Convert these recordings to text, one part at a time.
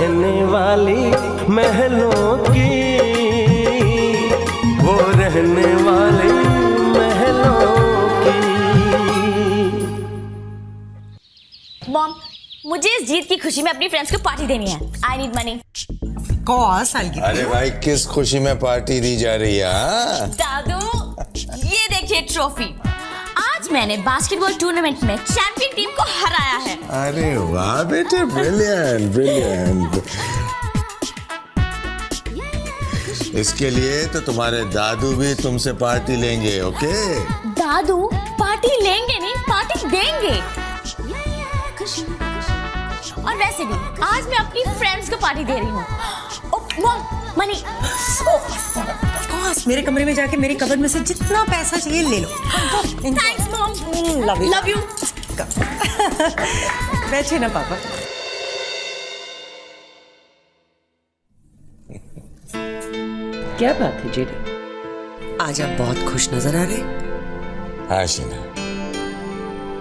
रहने वाली महलों की, वो रहने वाली महलों की। मॉम, मुझे इस जीत की खुशी में अपनी फ्रेंड्स को पार्टी देनी है। I need money. अरे भाई, किस खुशी में पार्टी दी जा रही है? दादू, ये देखिए ट्रॉफी। आज मैंने बास्केटबॉल टूर्नामेंट में चैंपियन टीम को हराया है। अरे वाह बेटे, ब्रिलियंट ब्रिलियंट। इसके लिए तो तुम्हारे दादू भी तुमसे पार्टी लेंगे। ओके? दादू पार्टी लेंगे नहीं, पार्टी देंगे। और वैसे भी आज मैं अपनी फ्रेंड्स को पार्टी दे रही हूँ। Mom, money. मेरे कमरे में जाके मेरी कबर्ड में से जितना पैसा चाहिए ले लो। Thanks mom. Love you. बैठे ना पापा। क्या बात है जेडी, आज आप बहुत खुश नजर आ रहे। हाँ शीना,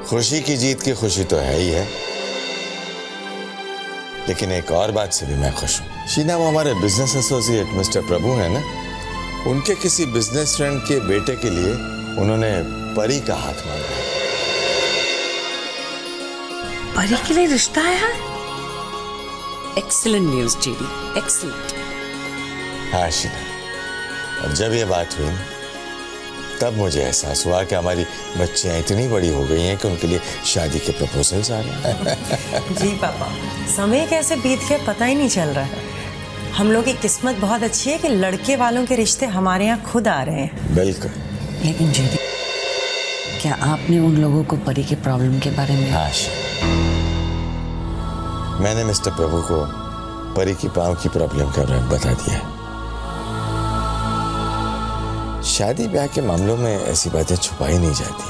खुशी की जीत की खुशी तो है ही है, लेकिन एक और बात से भी मैं खुश हूँ। शीना, वो हमारे बिजनेस एसोसिएट मिस्टर प्रभु है ना, उनके किसी बिजनेस फ्रेंड के बेटे के लिए उन्होंने परी का हाथ मांगा है। परी के लिए रिश्ता है? Excellent news JD, excellent. हाँ शीना, और जब ये बात हुई तब मुझे एहसास हुआ कि हमारी बच्चियां इतनी बड़ी हो गई हैं कि उनके लिए शादी के प्रपोजल्स आ रहे हैं। जी पापा, समय कैसे बीत गया पता ही नहीं चल रहा है। हम लोग की किस्मत बहुत अच्छी है कि लड़के वालों के रिश्ते हमारे यहाँ खुद आ रहे हैं। बिल्कुल। लेकिन जेडी, क्या आपने उन लोगों को परी के प्रॉब्लम के बारे में? हाँ, मैंने मिस्टर प्रभु को परी की पाँव की प्रॉब्लम का बारे में बता दिया है। शादी ब्याह के मामलों में ऐसी बातें छुपाई नहीं जाती,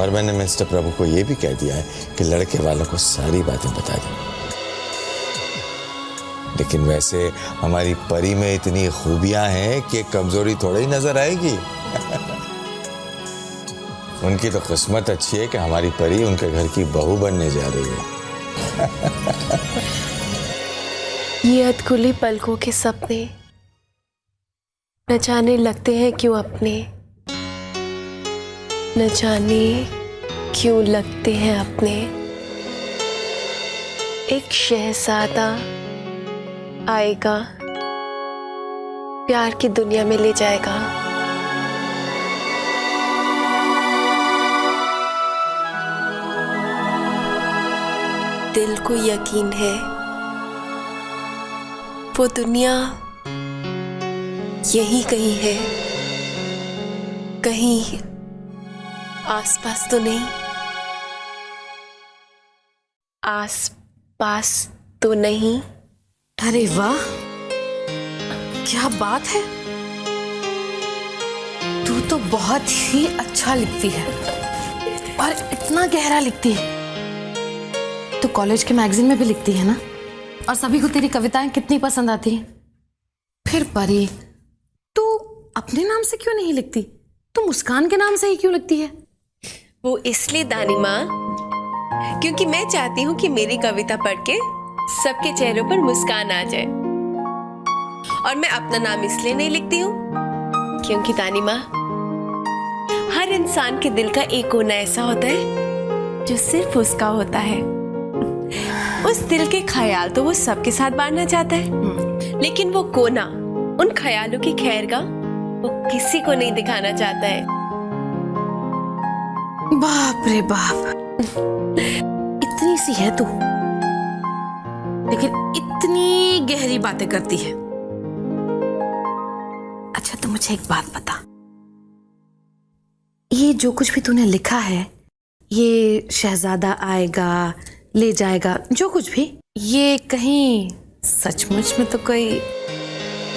और मैंने मिस्टर प्रभु को यह भी कह दिया है कि लड़के वालों को सारी बातें बता दें। लेकिन वैसे हमारी परी में इतनी खूबियां हैं कि कमजोरी थोड़ी ही नजर आएगी। उनकी तो किस्मत अच्छी है कि हमारी परी उनके घर की बहू बनने जा रही है। ये अधकुली पलकों के सपने न जाने लगते हैं क्यों अपने, न जाने क्यों लगते हैं अपने। एक शहजादा आएगा, प्यार की दुनिया में ले जाएगा। दिल को यकीन है वो दुनिया यही कहीं है, कहीं आसपास तो नहीं, आसपास तो नहीं। अरे वाह, क्या बात है। तू तो बहुत ही अच्छा लिखती है और इतना गहरा लिखती है। तू कॉलेज के मैगजीन में भी लिखती है ना, और सभी को तेरी कविताएं कितनी पसंद आती हैं। फिर परी, तू अपने नाम से क्यों नहीं लिखती? तू मुस्कान के नाम से ही क्यों लिखती है? वो इसलिए दानी माँ, क्योंकि मैं चाहती हूँ कि मेरी कविता पढ़ के सबके चेहरों पर मुस्कान आ जाए। और मैं अपना नाम इसलिए नहीं लिखती हूँ क्योंकि दानी माँ, हर इंसान के दिल का एक कोना ऐसा होता है जो सिर्फ उसका होता है। उस दिल के ख्याल तो वो सबके साथ बांटना चाहता है, लेकिन वो कोना, उन ख्यालों की खैरगाह, वो किसी को नहीं दिखाना चाहता है। बाप रे बाप, इतनी सी है तू, लेकिन इतनी गहरी बातें करती है। अच्छा, तो मुझे एक बात बता, ये जो कुछ भी तूने लिखा है, ये शहजादा आएगा ले जाएगा, जो कुछ भी, ये कहीं सचमुच में तो कोई,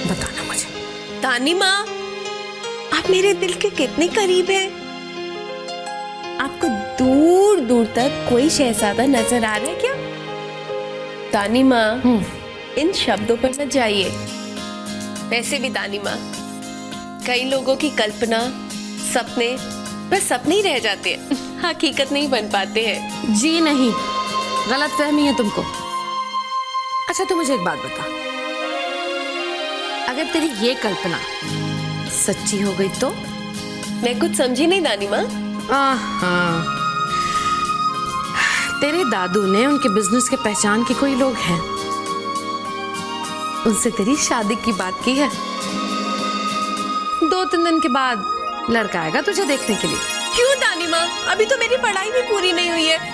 बताना मुझे। दानी माँ, आप मेरे दिल के कितने करीब हैं। आपको दूर दूर तक कोई शहजादा नजर आ रहा है क्या? दानी माँ, इन शब्दों पर मत जाइए। वैसे भी दानी माँ, कई लोगों की कल्पना, सपने बस सपने ही रह जाते हैं, हकीकत नहीं बन पाते हैं। जी नहीं, गलत फहमी है तुमको। अच्छा तू मुझे एक बात बता, अगर तेरी ये कल्पना सच्ची हो गई तो? मैं कुछ समझी नहीं दादी माँ। हाँ, तेरे दादू ने उनके बिजनेस के पहचान के कोई लोग हैं, उनसे तेरी शादी की बात की है। 2-3 दिन के बाद लड़का आएगा तुझे देखने के लिए। क्यों दादी माँ, अभी तो मेरी पढ़ाई भी पूरी नहीं हुई है।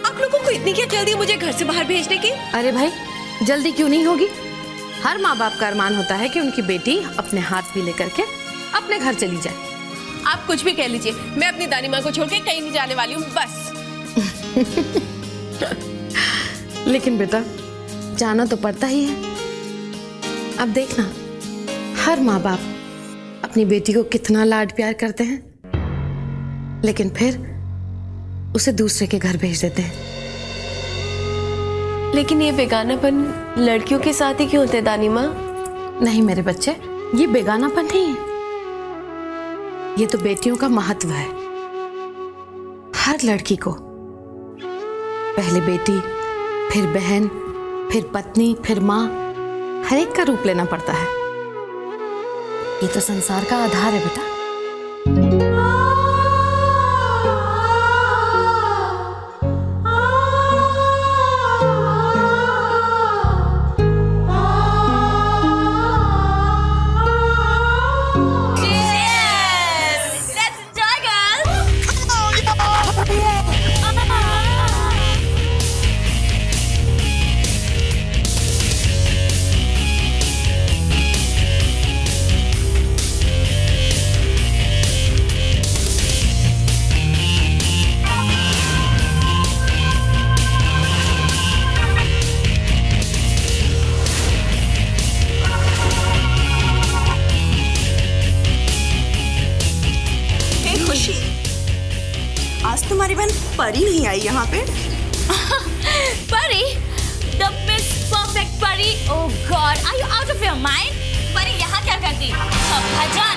आप लोगों को इतनी क्या जल्दी मुझे घर से बाहर भेजने की? अरे भाई, जल्दी क्यों नहीं होगी? हर माँ बाप का अरमान होता है कि उनकी बेटी अपने हाथ भी लेकर के अपने घर चली जाए। आप कुछ भी कह लीजिए, मैं अपनी दादी माँ को छोड़ के कहीं नहीं जाने वाली हूँ, बस। लेकिन बेटा, जाना तो पड़ता ही है। अब देखना, हर माँ बाप अपनी बेटी को कितना लाड प्यार करते हैं, लेकिन फिर उसे दूसरे के घर भेज देते हैं। लेकिन ये बेगानापन लड़कियों के साथ ही क्यों होते दादी माँ? नहीं मेरे बच्चे, ये बेगानापन नहीं है, ये तो बेटियों का महत्व है। हर लड़की को पहले बेटी, फिर बहन, फिर पत्नी, फिर माँ, हर एक का रूप लेना पड़ता है। ये तो संसार का आधार है बेटा। आज तुम्हारी बहन परी नहीं आई यहाँ पे? परी? The Miss Perfect परी? Oh God, are you out of your mind? परी यहाँ क्या करती? भजन?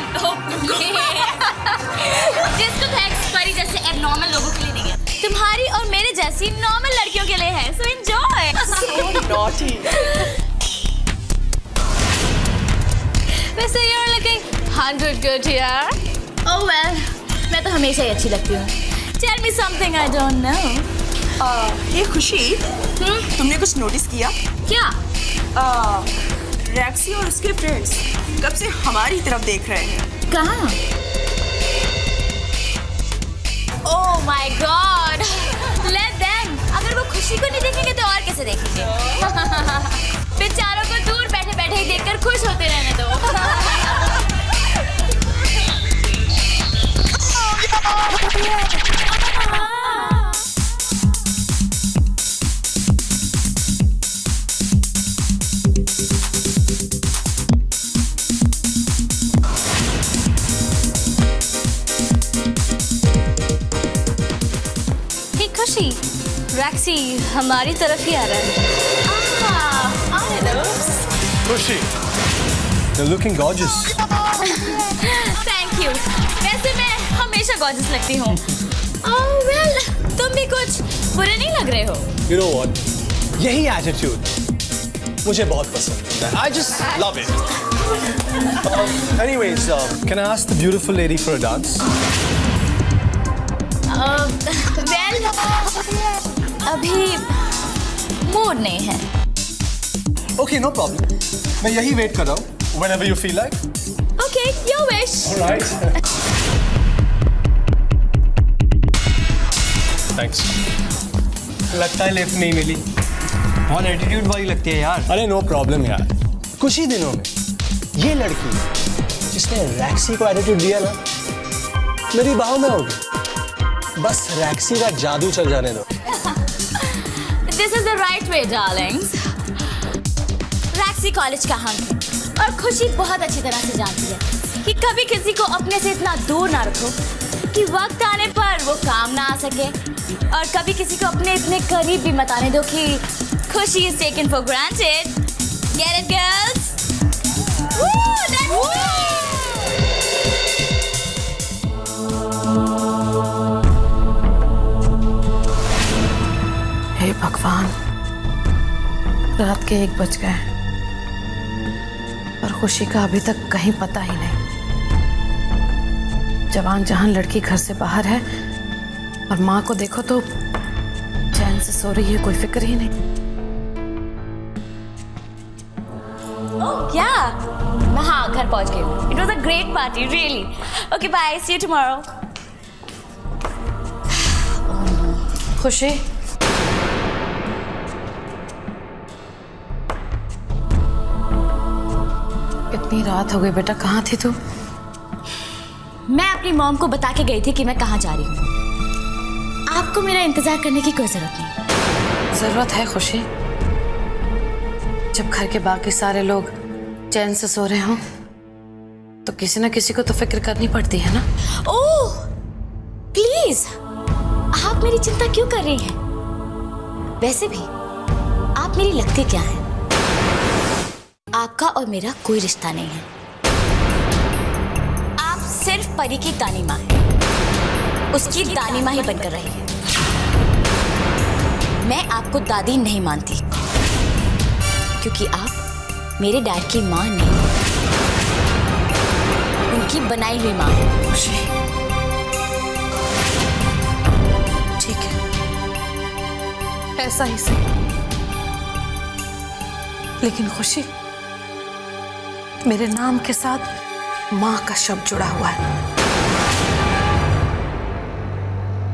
जिसको थैंक्स परी जैसे एबनॉर्मल लोगों के लिए नहीं है, तुम्हारी और मेरे जैसी नॉर्मल लड़कियों के लिए है। So enjoy. So naughty. वैसे you're looking 100 good here. Oh well, मैं तो हमेशा ही अच्छी लगती हूँ। Tell me something I don't know. ये खुशी, तुमने कुछ नोटिस किया? क्या? रैक्सी और उसके फ्रेंड्स कब से हमारी तरफ देख रहे हैं। कहाँ? Oh my God! Let them. अगर वो खुशी को नहीं देखेंगे तो और कैसे देखेंगे? बेचारों को दूर बैठे-बैठे ही देखकर खुश होते रहने दो। खुशी, रैक्सी हमारी तरफ ही आ रहा है। खुशी, you're looking gorgeous. Thank you. वैसे मैं हमेशा gorgeous लगती हूँ। Oh well, तुम भी कुछ बुरे नहीं लग रहे हो। You know what? यही attitude मुझे बहुत पसंद है। I just love it. Anyways, can I ask the beautiful lady for a dance? Well, अभी मूड नहीं है। Okay, no problem. मैं यही वेट कर रहा हूँ। Whenever you feel like. Okay, your wish. All right. Thanks. लगता है लिफ्ट नहीं मिली। बहुत एटीट्यूड वाली लगती है यार। अरे no problem यार। कुछ ही दिनों में ये लड़की जिसने रैक्सी को एटीट्यूड दिया ना, मेरी बाहों में होगी। बस रैक्सी का जादू चल जाने दो। This is the right way, darlings. रैक्सी कॉलेज का हंक है और खुशी बहुत अच्छी तरह से जानती है कि कभी किसी को अपने से इतना दूर ना रखो कि वक्त आने पर वो काम ना आ सके, और कभी किसी को अपने इतने करीब भी मत आने दो कि खुशी is taken for granted. Get it, girls? Woo, that's हे भगवान, रात के 1 बज गए हैं और खुशी का अभी तक कहीं पता ही नहीं। जवान जहान लड़की घर से बाहर है और माँ को देखो तो चैन से सो रही है, कोई फिक्र ही नहीं। क्या मैं हाँ घर पहुंच गई हूँ। It was a great party really. Okay bye, see you tomorrow. Khushi, इतनी रात हो गई बेटा, कहाँ थी तू? मैं अपनी मॉम को बता के गई थी कि मैं कहाँ जा रही हूँ। आपको मेरा इंतजार करने की कोई जरूरत नहीं। जरूरत है खुशी। जब घर के बाकी सारे लोग चैन से सो रहे हों तो किसी ना किसी को तो फिक्र करनी पड़ती है ना। ओह प्लीज, आप मेरी चिंता क्यों कर रही हैं? वैसे भी आप मेरी लगती क्या हैं? आपका और मेरा कोई रिश्ता नहीं है। आप सिर्फ परी की दानी माँ हैं। उसकी दानी माँ ही बनकर रही है। मैं आपको दादी नहीं मानती क्योंकि आप मेरे डैड की माँ नहीं, उनकी बनाई हुई माँ है। खुशी, ठीक है, ऐसा ही सही। लेकिन खुशी, मेरे नाम के साथ माँ का शब्द जुड़ा हुआ है।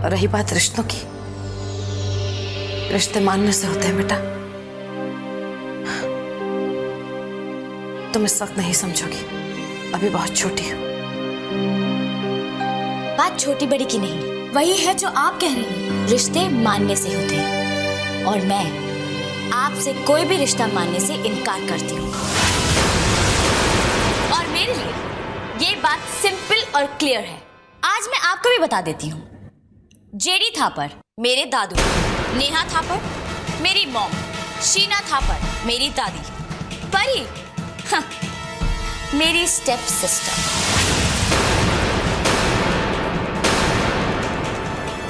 और रही बात रिश्तों की, रिश्ते मानने से होते हैं बेटा। तुम इस वक्त नहीं समझोगी, अभी बहुत छोटी हो। बात छोटी बड़ी की नहीं, वही है जो आप कह रही हैं। रिश्ते मानने से होते हैं और मैं आपसे कोई भी रिश्ता मानने से इनकार करती हूँ। और मेरे लिए ये बात सिंपल और क्लियर है। आज मैं आपको भी बता देती हूँ। जेडी थापर मेरे दादू, नेहा थापर मेरी मॉम, शीना थापर मेरी दादी, परी हाँ, मेरी स्टेप सिस्टर,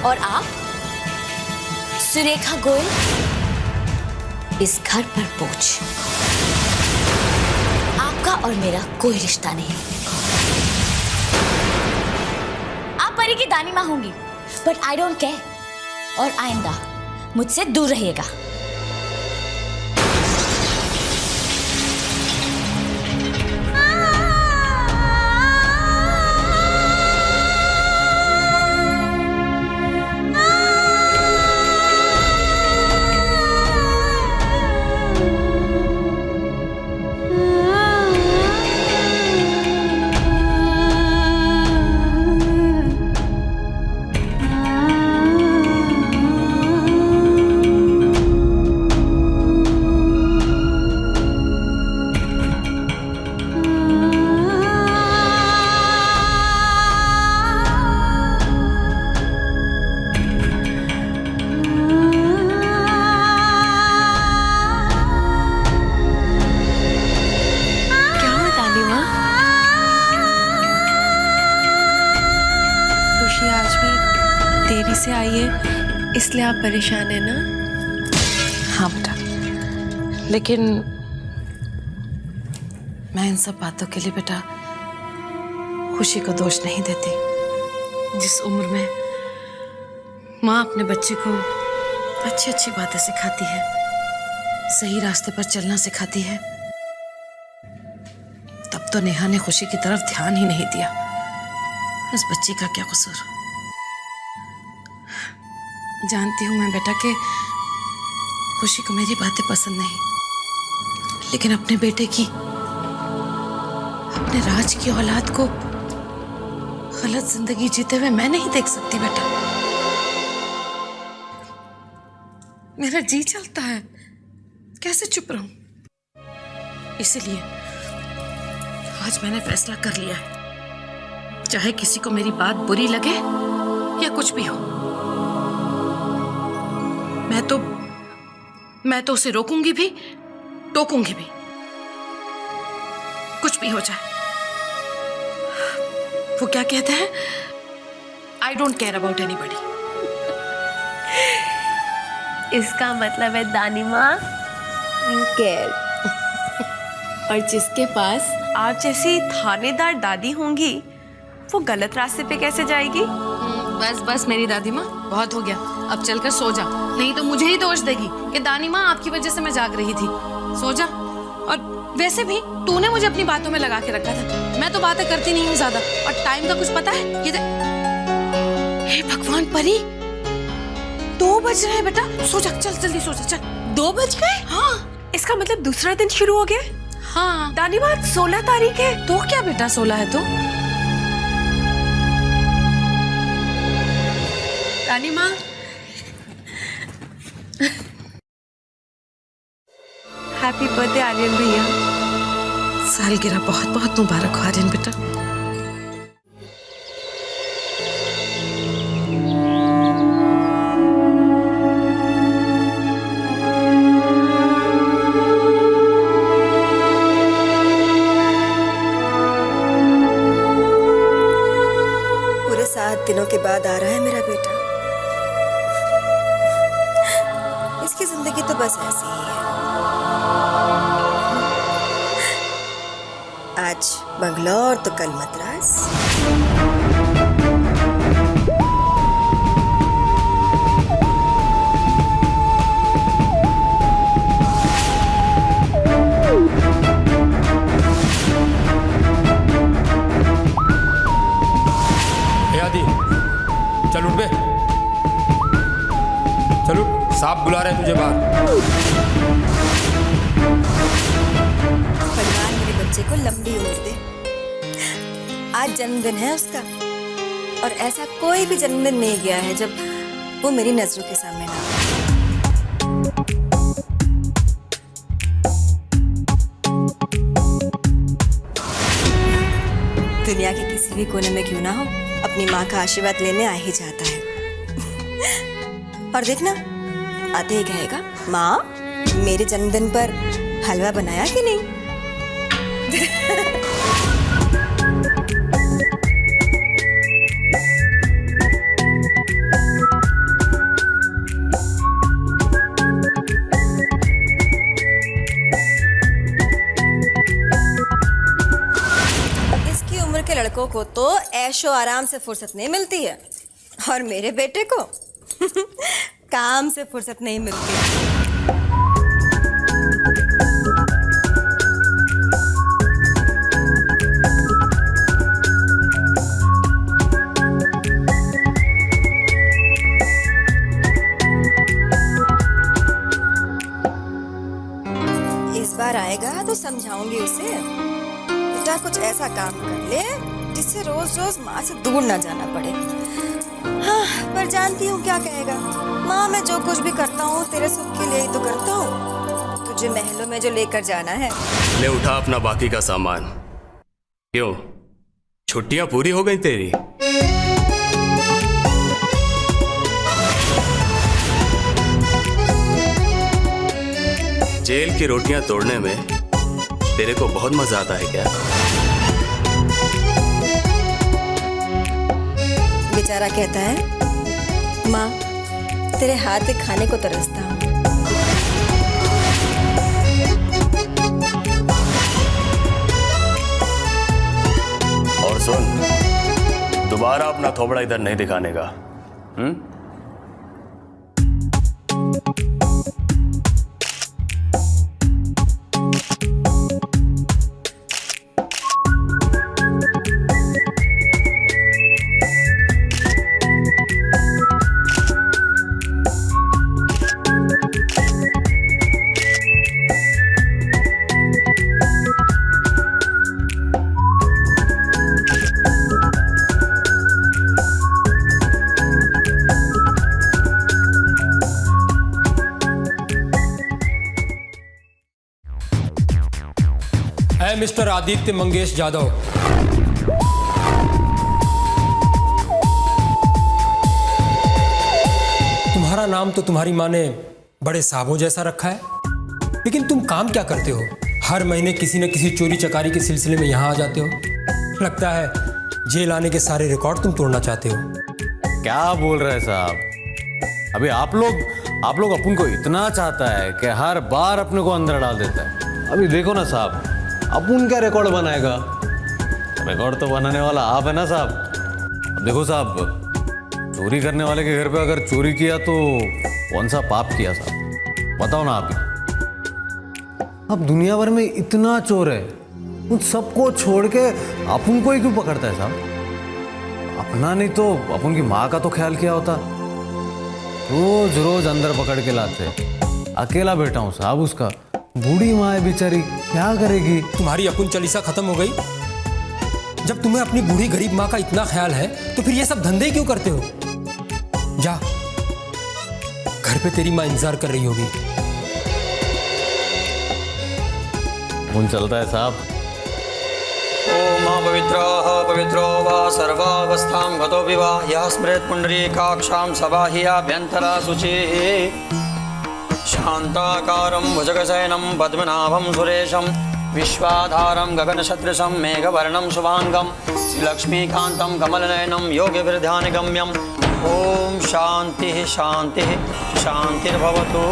और आप सुरेखा गोयल, इस घर पर बोझ। आपका और मेरा कोई रिश्ता नहीं। आप परी की दानी माँ होंगी, बट आई डोंट केयर। और आइंदा मुझसे दूर रहिएगा। से आई है इसलिए आप परेशान है ना? हाँ बेटा, लेकिन मैं इन सब बातों के लिए बेटा खुशी को दोष नहीं देती। जिस उम्र में माँ अपने बच्चे को अच्छी अच्छी बातें सिखाती है, सही रास्ते पर चलना सिखाती है, तब तो नेहा ने खुशी की तरफ ध्यान ही नहीं दिया। उस बच्ची का क्या कसूर? जानती हूं मैं बेटा कि खुशी को मेरी बातें पसंद नहीं, लेकिन अपने बेटे की, अपने राज की औलाद को गलत जिंदगी जीते हुए मैं नहीं देख सकती बेटा। मेरा जी चलता है, कैसे चुप रहूं? इसीलिए आज मैंने फैसला कर लिया है, चाहे किसी को मेरी बात बुरी लगे या कुछ भी हो, मैं तो उसे रोकूंगी भी, टोकूंगी भी, कुछ भी हो जाए। वो क्या कहते हैं, I don't care about anybody. इसका मतलब है दानी माँ अंकल। और जिसके पास आप जैसी थानेदार दादी होंगी वो गलत रास्ते पे कैसे जाएगी? बस बस मेरी दादी माँ, बहुत हो गया, अब चलकर सो जा, नहीं तो मुझे ही दोष देगी कि दानी माँ आपकी वजह से मैं जाग रही थी। सो जा। और वैसे भी तूने मुझे अपनी बातों में लगा के रखा था, मैं तो बातें करती नहीं हूँ ज्यादा। और टाइम का कुछ पता है? ये हे भगवान परी, 2 बज रहे हैं बेटा, सो जा, चल जल्दी सो जा, चल। 2 बज गए? हाँ। इसका मतलब दूसरा दिन शुरू हो गया? हाँ। दादी माँ 16 तारीख है। तो क्या बेटा, 16 है तो? दादी माँ, हैप्पी बर्थडे आर्यन भैया। सालगिरह बहुत बहुत मुबारक हो आर्यन बेटा। पूरे 7 दिनों के बाद आ रहा है मेरा बेटा। इसकी जिंदगी तो बस ऐसी ही है। आज बंगलौर तो कल मद्रास। आदि चल उठ बे, चल उठ, साहब बुला रहे हैं तुझे बाहर। भगवान मेरे बच्चे को लंबी उम्र दे। आज जन्मदिन है उसका, और ऐसा कोई भी जन्मदिन नहीं गया है जब वो मेरी नजरों के सामने ना हो। दुनिया के किसी भी कोने में क्यों ना हो, अपनी माँ का आशीर्वाद लेने आ ही जाता है। और देखना, आते ही कहेगा, माँ मेरे जन्मदिन पर हलवा बनाया कि नहीं? इसकी उम्र के लड़कों को तो ऐशो आराम से फुर्सत नहीं मिलती है, और मेरे बेटे को काम से फुर्सत नहीं मिलती। इस बार आएगा तो समझाऊंगी उसे, बेटा कुछ ऐसा काम कर ले जिससे रोज रोज माँ से दूर ना जाना पड़े। हाँ, पर जानती हूँ क्या कहेगा, माँ मैं जो कुछ भी करता हूँ तेरे सुख के लिए ही तो करता हूँ, तुझे महलों में जो लेकर जाना है। ले उठा अपना बाकी का सामान। क्यों, छुट्टियां पूरी हो गई तेरी? जेल की रोटियां तोड़ने में तेरे को बहुत मजा आता है क्या? बेचारा कहता है, माँ तेरे हाथ के खाने को तरसता हूँ। और सुन, दोबारा अपना थोबड़ा इधर नहीं दिखाने का। है मिस्टर आदित्य मंगेश यादव, तुम्हारा नाम तो तुम्हारी माँ ने बड़े साबों जैसा रखा है, लेकिन तुम काम क्या करते हो? हर महीने किसी न किसी चोरी चकारी के सिलसिले में यहाँ आ जाते हो। लगता है जेल आने के सारे रिकॉर्ड तुम तोड़ना चाहते हो। क्या बोल रहे हैं साहब? अभी आप लोग आप लोग अपन को इतना चाहता है कि हर बार अपने को अंदर डाल देता है। अभी देखो ना साहब, अपन क्या रिकॉर्ड बनाएगा? रिकॉर्ड तो बनाने वाला आप है ना साहब। अब देखो साहब, चोरी करने वाले के घर पे अगर चोरी किया तो कौन सा पाप किया साहब? बताओ ना आप ही। अब दुनिया भर में इतना चोर है, उन सबको छोड़ के अपन को ही क्यों पकड़ता है साहब? अपना नहीं तो अपन की माँ का तो ख्याल किया होता। रोज रोज अंदर पकड़ के लाते, अकेला बैठा हूँ साहब। उसका बूढ़ी माँ है बेचारी, क्या करेगी? तुम्हारी अपुन चालीसा खत्म हो गई? जब तुम्हें अपनी बूढ़ी गरीब माँ का इतना ख्याल है तो फिर ये सब धंधे क्यों करते हो? जा, घर पे तेरी माँ इंतजार कर रही होगी। उन चलता है साहब। ओम पवित्रो वा सर्वावस्थां गतोऽपि वा यः स्मरेत् पुण्डरीकाक्षां सबाह्याभ्यन्तरा शुचिः शान्ताकारं भुजगशयनं पद्मनाभं सुरेशं विश्वाधारं गगनसदृशं मेघवर्णं शुभांगं श्रीलक्ष्मीकान्तं कमलनयनं योगिभिर्ध्यानगम्यं। ओम शांतिः शांतिः शांतिर्भवतु।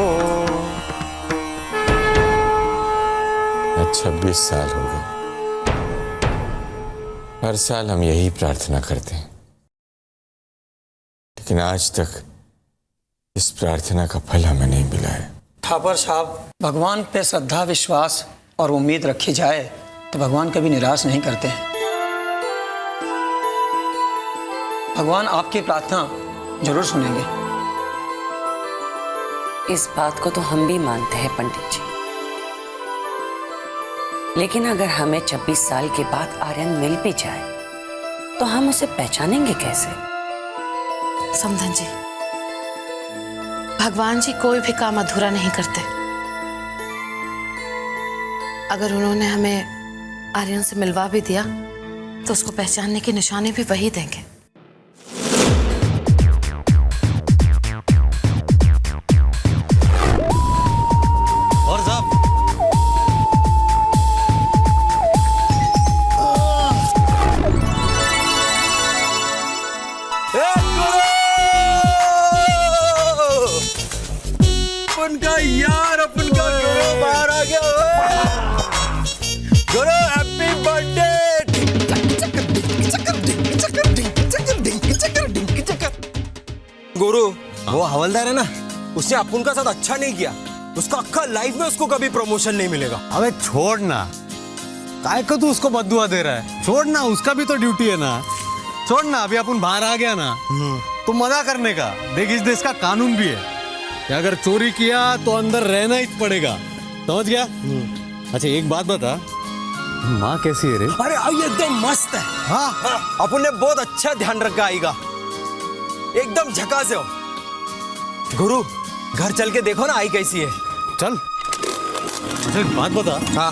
26 साल हो गए, हर साल हम यही प्रार्थना करते हैं, लेकिन आज तक इस प्रार्थना का फल हमें नहीं मिला है। ठाकुर साहब, भगवान पे श्रद्धा, विश्वास और उम्मीद रखी जाए तो भगवान कभी निराश नहीं करते हैं। भगवान आपकी प्रार्थना जरूर सुनेंगे। इस बात को तो हम भी मानते हैं पंडित जी, लेकिन अगर हमें 26 साल के बाद आर्यन मिल भी जाए तो हम उसे पहचानेंगे कैसे? समधन जी, भगवान जी कोई भी काम अधूरा नहीं करते। अगर उन्होंने हमें आर्यन से मिलवा भी दिया तो उसको पहचानने की निशानी भी वही देंगे। और साहब, अपन का यार, अपन का गुरु बाहर आ गया। गुरु हैप्पी बर्थडे। गुरु, वो हवलदार है ना, उसने अपन का साथ अच्छा नहीं किया। उसका अक्खा लाइफ में उसको कभी प्रमोशन नहीं मिलेगा। अबे छोड़ ना, काय को तू उसको बद्दुआ दे रहा है? छोड़ ना, उसका भी तो ड्यूटी है ना। छोड़ ना, अभी अपन बाहर आ गया ना तो मजा करने का। देख, इस देश का कानून भी है कि अगर चोरी किया तो अंदर रहना ही पड़ेगा, समझ गया? अच्छा एक बात बता, माँ कैसी है रे? अरे आई एकदम मस्त है। हाँ, अपन ने बहुत अच्छा ध्यान रखा आएगा, एकदम झकास है। गुरु, घर चल के देखो ना आई कैसी है। चल। अच्छा एक बात बता, हाँ,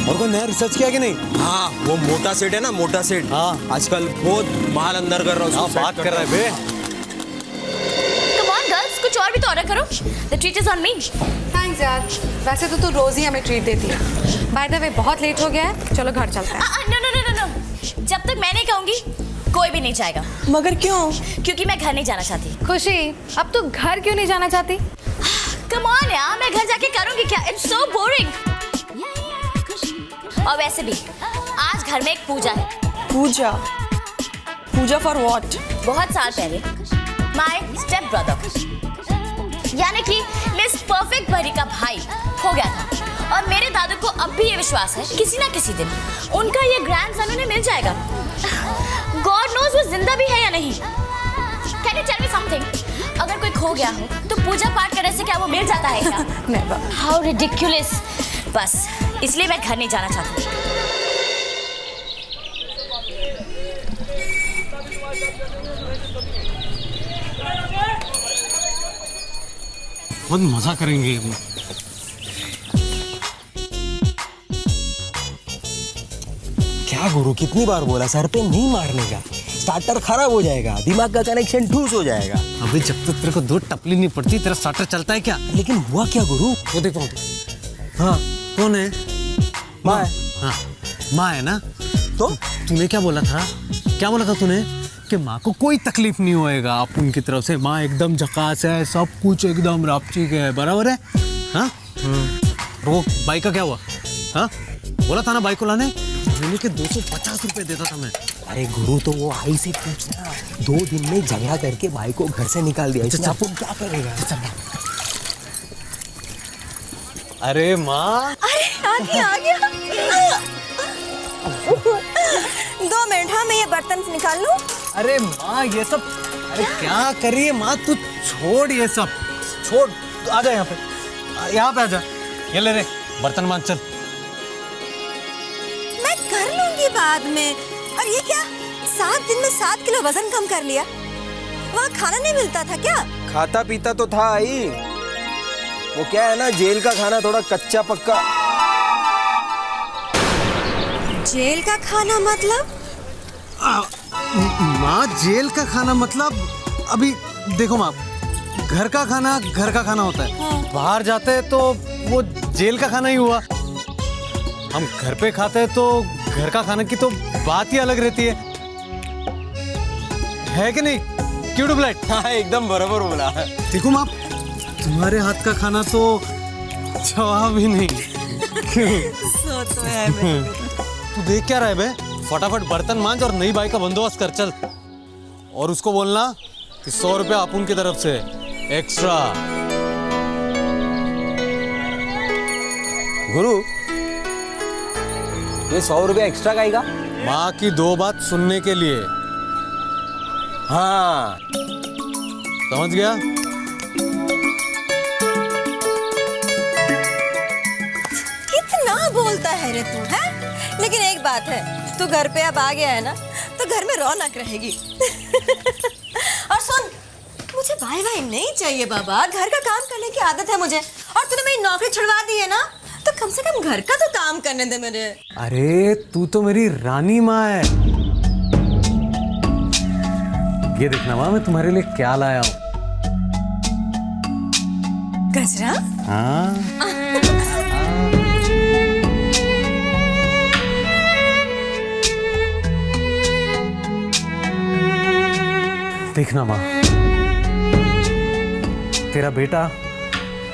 और कोई नया रिसर्च किया कि नहीं? हाँ, वो मोटा सेठ है ना, मोटा सेठ, हाँ, आजकल बहुत माल अंदर कर रहा हूँ। बात कर रहा है बे। कुछ और भी तो ऑर्डर करो। The treat is on me. Thanks यार, वैसे तो तू रोज ही हमें ट्रीट देती है। बाय द वे बहुत लेट हो गया है, चलो घर चलते हैं। नो, जब तक मैं नहीं कहूंगी कोई भी नहीं जाएगा। मगर क्यों? क्योंकि मैं घर नहीं जाना चाहती। खुशी, अब तू घर क्यों नहीं जाना चाहती? Come on यार, मैं घर जाके करूंगी क्या? It's so boring. और वैसे भी आज घर में एक पूजा है। पूजा? पूजा फॉर व्हाट? बहुत साल पहले माय स्टेप ब्रदर यानी कि मिस परफेक्ट परी का भाई हो गया था, और मेरे दादू को अब भी ये विश्वास है किसी ना किसी दिन उनका ये ग्रैंडसन उन्हें मिल जाएगा। गॉड नोज वो जिंदा भी है या नहीं। Can you tell me something? अगर कोई खो गया हो तो पूजा पाठ करने से क्या वो मिल जाता है क्या? नेवर। How ridiculous. बस इसलिए मैं घर नहीं जाना चाहती। बहुत मजा करेंगे। क्या गुरु, कितनी बार बोला सर पे नहीं मारने का, स्टार्टर खराब हो जाएगा, दिमाग का कनेक्शन ठूस हो जाएगा। अबे जब तक तेरे को 2 टपली नहीं पड़ती तेरा स्टार्टर चलता है क्या? लेकिन हुआ क्या गुरु? वो देखो। हाँ, कौन है? माँ। हाँ, माँ है ना? तो तूने क्या बोला था? क्या बोला था तूने कि माँ को कोई तकलीफ नहीं होएगा आप उनकी तरफ से। माँ एकदम झकास है, सब कुछ एकदम रापची के है, बराबर है? हाँ वो बाइक का क्या हुआ? हाँ बोला था ना बाइक को लाने, मैंने के 250 रुपए देता था मैं। अरे गुरु तो वो आई से पूछना, 2 दिन में झगड़ा करके भाई को घर से निकाल दिया, इसमें आपको क्या करेगा? अरे माँ, अरे आ गया 2 मिनट, हाँ मैं ये बर्तन से निकाल लूं। अरे माँ ये सब, अरे क्या कर रही है माँ, तू छोड़ ये सब, छोड़, आ जा यहाँ पे आ जा, ये ले रे बर्तन मान, चल। मैं कर लूंगी बाद में। और ये क्या 7 दिन में 7 किलो वजन कम कर लिया? वहाँ खाना नहीं मिलता था क्या? खाता पीता तो था आई, वो क्या है ना, जेल का खाना थोड़ा कच्चा पक्का। जेल का खाना मतलब? माँ जेल का खाना मतलब, अभी देखो माँ, घर का खाना होता है। हाँ। बाहर जाते हैं तो वो जेल का खाना ही हुआ। हम घर पे खाते हैं तो घर का खाना की तो बात ही अलग रहती है कि नहीं? क्यों ट्यूबलाइट? हाँ एकदम बराबर बोला। देखो माँ, तुम्हारे हाथ का खाना तो जवाब ही नहीं। सो तो है मैं। तू देख क्या रहा है बे? फटाफट बर्तन मांज और नई बाइक का बंदोबस्त कर, चल। और उसको बोलना कि 100 रुपया अपुन की तरफ से एक्स्ट्रा। गुरु ये 100 रुपया एक्स्ट्रा का आएगा? माँ की 2 बात सुनने के लिए। हाँ समझ गया? कितना बोलता है रे तू, है? लेकिन एक बात है, तू घर पे अब आ गया है ना, तो घर में रौनक रहेगी। और सुन, मुझे भाई नहीं चाहिए बाबा, घर का काम करने की आदत है मुझे। और तूने मेरी नौकरी छुड़वा दी है ना, तो कम से कम घर का तो काम करने दे मेरे। अरे तू तो मेरी रानी माँ है। ये देखना माँ, मैं तुम्हारे लिए क्या लाया हूँ। गजरा? हाँ देखना माँ, तेरा बेटा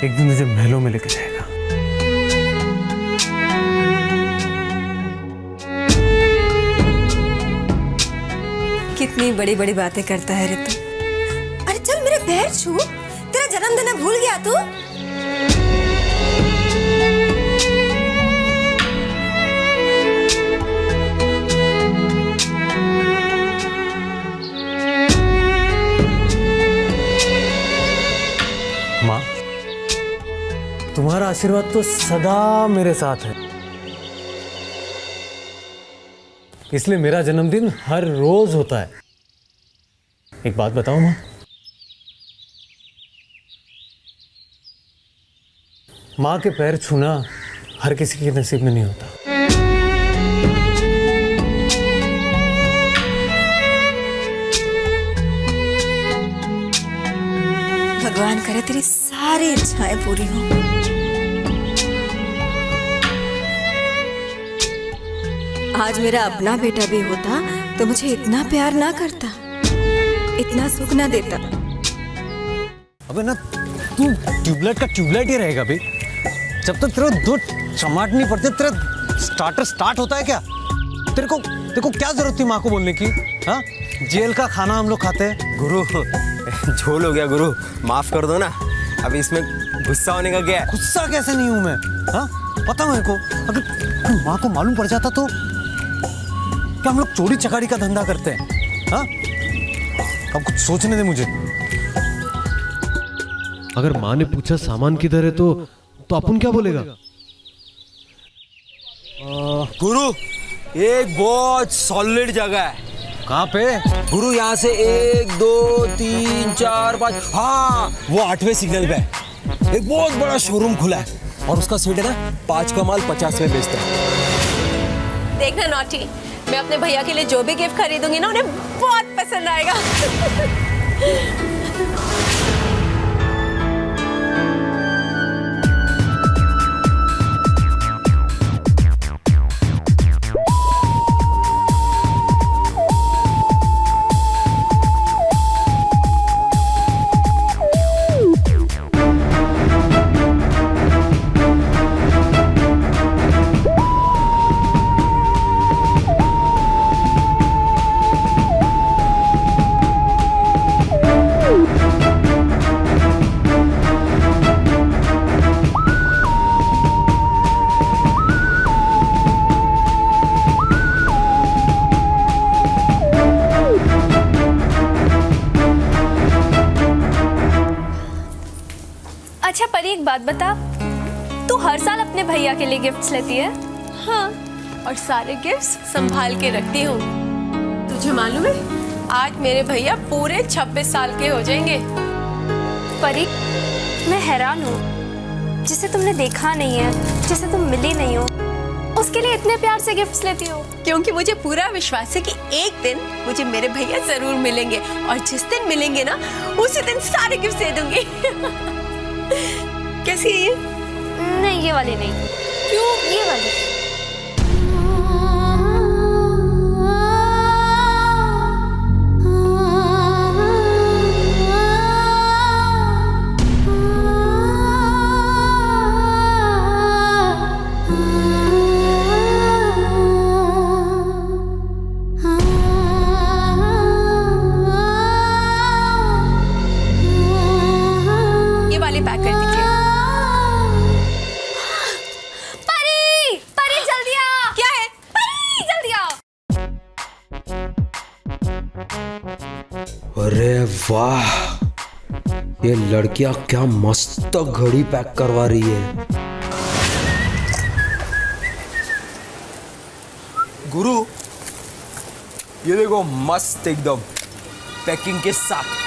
एक दिन मुझे महलों में लेके जाएगा। कितनी बड़ी बड़ी बातें करता है रे तू। अरे चल मेरे पैर छू, तेरा जन्मदिन है भूल गया तू? माँ, तुम्हारा आशीर्वाद तो सदा मेरे साथ है, इसलिए मेरा जन्मदिन हर रोज होता है। एक बात बताओ माँ, माँ के पैर छूना हर किसी के नसीब में नहीं होता। भगवान करे तेरी सारी इच्छाएं पूरी हों। आज मेरा अपना बेटा भी होता तो मुझे इतना प्यार ना करता, इतना सुख ना देता। अबे ना, तू ट्यूबलाइट का ट्यूबलाइट ही रहेगा भाई। जब तक तेरे 2 चमाट नहीं पड़ते, तेरा स्टार्टर स्टार्ट होता है क्या? तेरे को क्या जरूरत थी माँ को बोलने की? हाँ, जेल का खाना हम लोग खाते हैं। गुरु झोल हो गया गुरु, माफ कर दो ना। अब इसमें गुस्सा होने का क्या है? गुस्सा कैसे नहीं हूं मैं? हाँ पता मेरे को, अगर माँ को मालूम पड़ जाता तो क्या हम लोग चोरी चकारी का धंधा करते हैं? हाँ, अब कुछ सोचने दे मुझे। अगर माँ ने पूछा सामान किधर है तो अपन क्या बोलेगा? गुरु एक बहुत सॉलिड जगह है। कहाँ पे? गुरु यहाँ से 1 2 3 4 5, हाँ वो 8वें सिग्नल पे है। एक बहुत बड़ा शोरूम खुला है और उसका सेट है ना 5 का माल 50 में बेचता है। देखना नॉटी, मैं अपने भैया के लिए जो भी गिफ्ट खरीदूंगी ना, उन्हें बहुत पसंद आएगा। बात बता, तू हर साल अपने भैया के लिए गिफ्ट्स लेती है? हाँ, और सारे गिफ्ट्स संभाल के रखती हूँ। तुझे मालूम है, आज मेरे भैया पूरे 26 साल के हो जाएंगे। परी, मैं हैरान हूँ, जिसे तुमने देखा नहीं है, जिसे तुम मिली नहीं हो, उसके लिए इतने प्यार से गिफ्ट्स लेती हो। क्योंकि मुझे पूरा विश्वास है कि एक दिन मुझे मेरे भैया जरूर मिलेंगे, और जिस दिन मिलेंगे ना, उसी दिन सारे गिफ्ट दे दूंगी। कैसी है ये? नहीं, ये वाली नहीं। क्यों? ये वाली। ये वाली पैक कर दीजिए। परी, परी जल्दी आ। क्या है? परी जल्दी आ। अरे वाह, ये लड़कियां क्या मस्त घड़ी पैक करवा रही है। गुरु, ये देखो मस्त एकदम पैकिंग के साथ।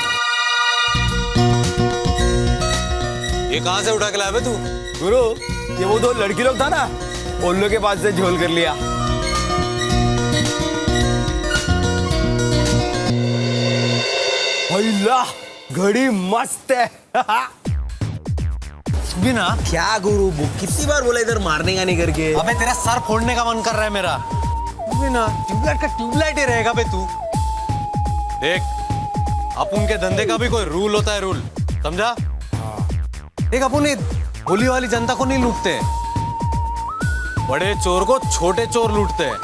ये कहाँ से उठा के लाया बे तू? गुरु, ये वो दो लड़की लोग था ना, उन लोग के पास से झोल कर लिया। अल्लाह, घड़ी मस्त है। बिना क्या गुरु, कितनी बार बोला इधर मारने का नहीं करके। अबे तेरा सर फोड़ने का मन कर रहा है मेरा। बिना ट्यूबलाइट का ट्यूबलाइट ही रहेगा बे तू। देख, अपन के धंधे का भी कोई रूल होता है, रूल, समझा? देख, अपन भोली वाली जनता को नहीं लूटते, बड़े चोर को छोटे चोर लूटते हैं,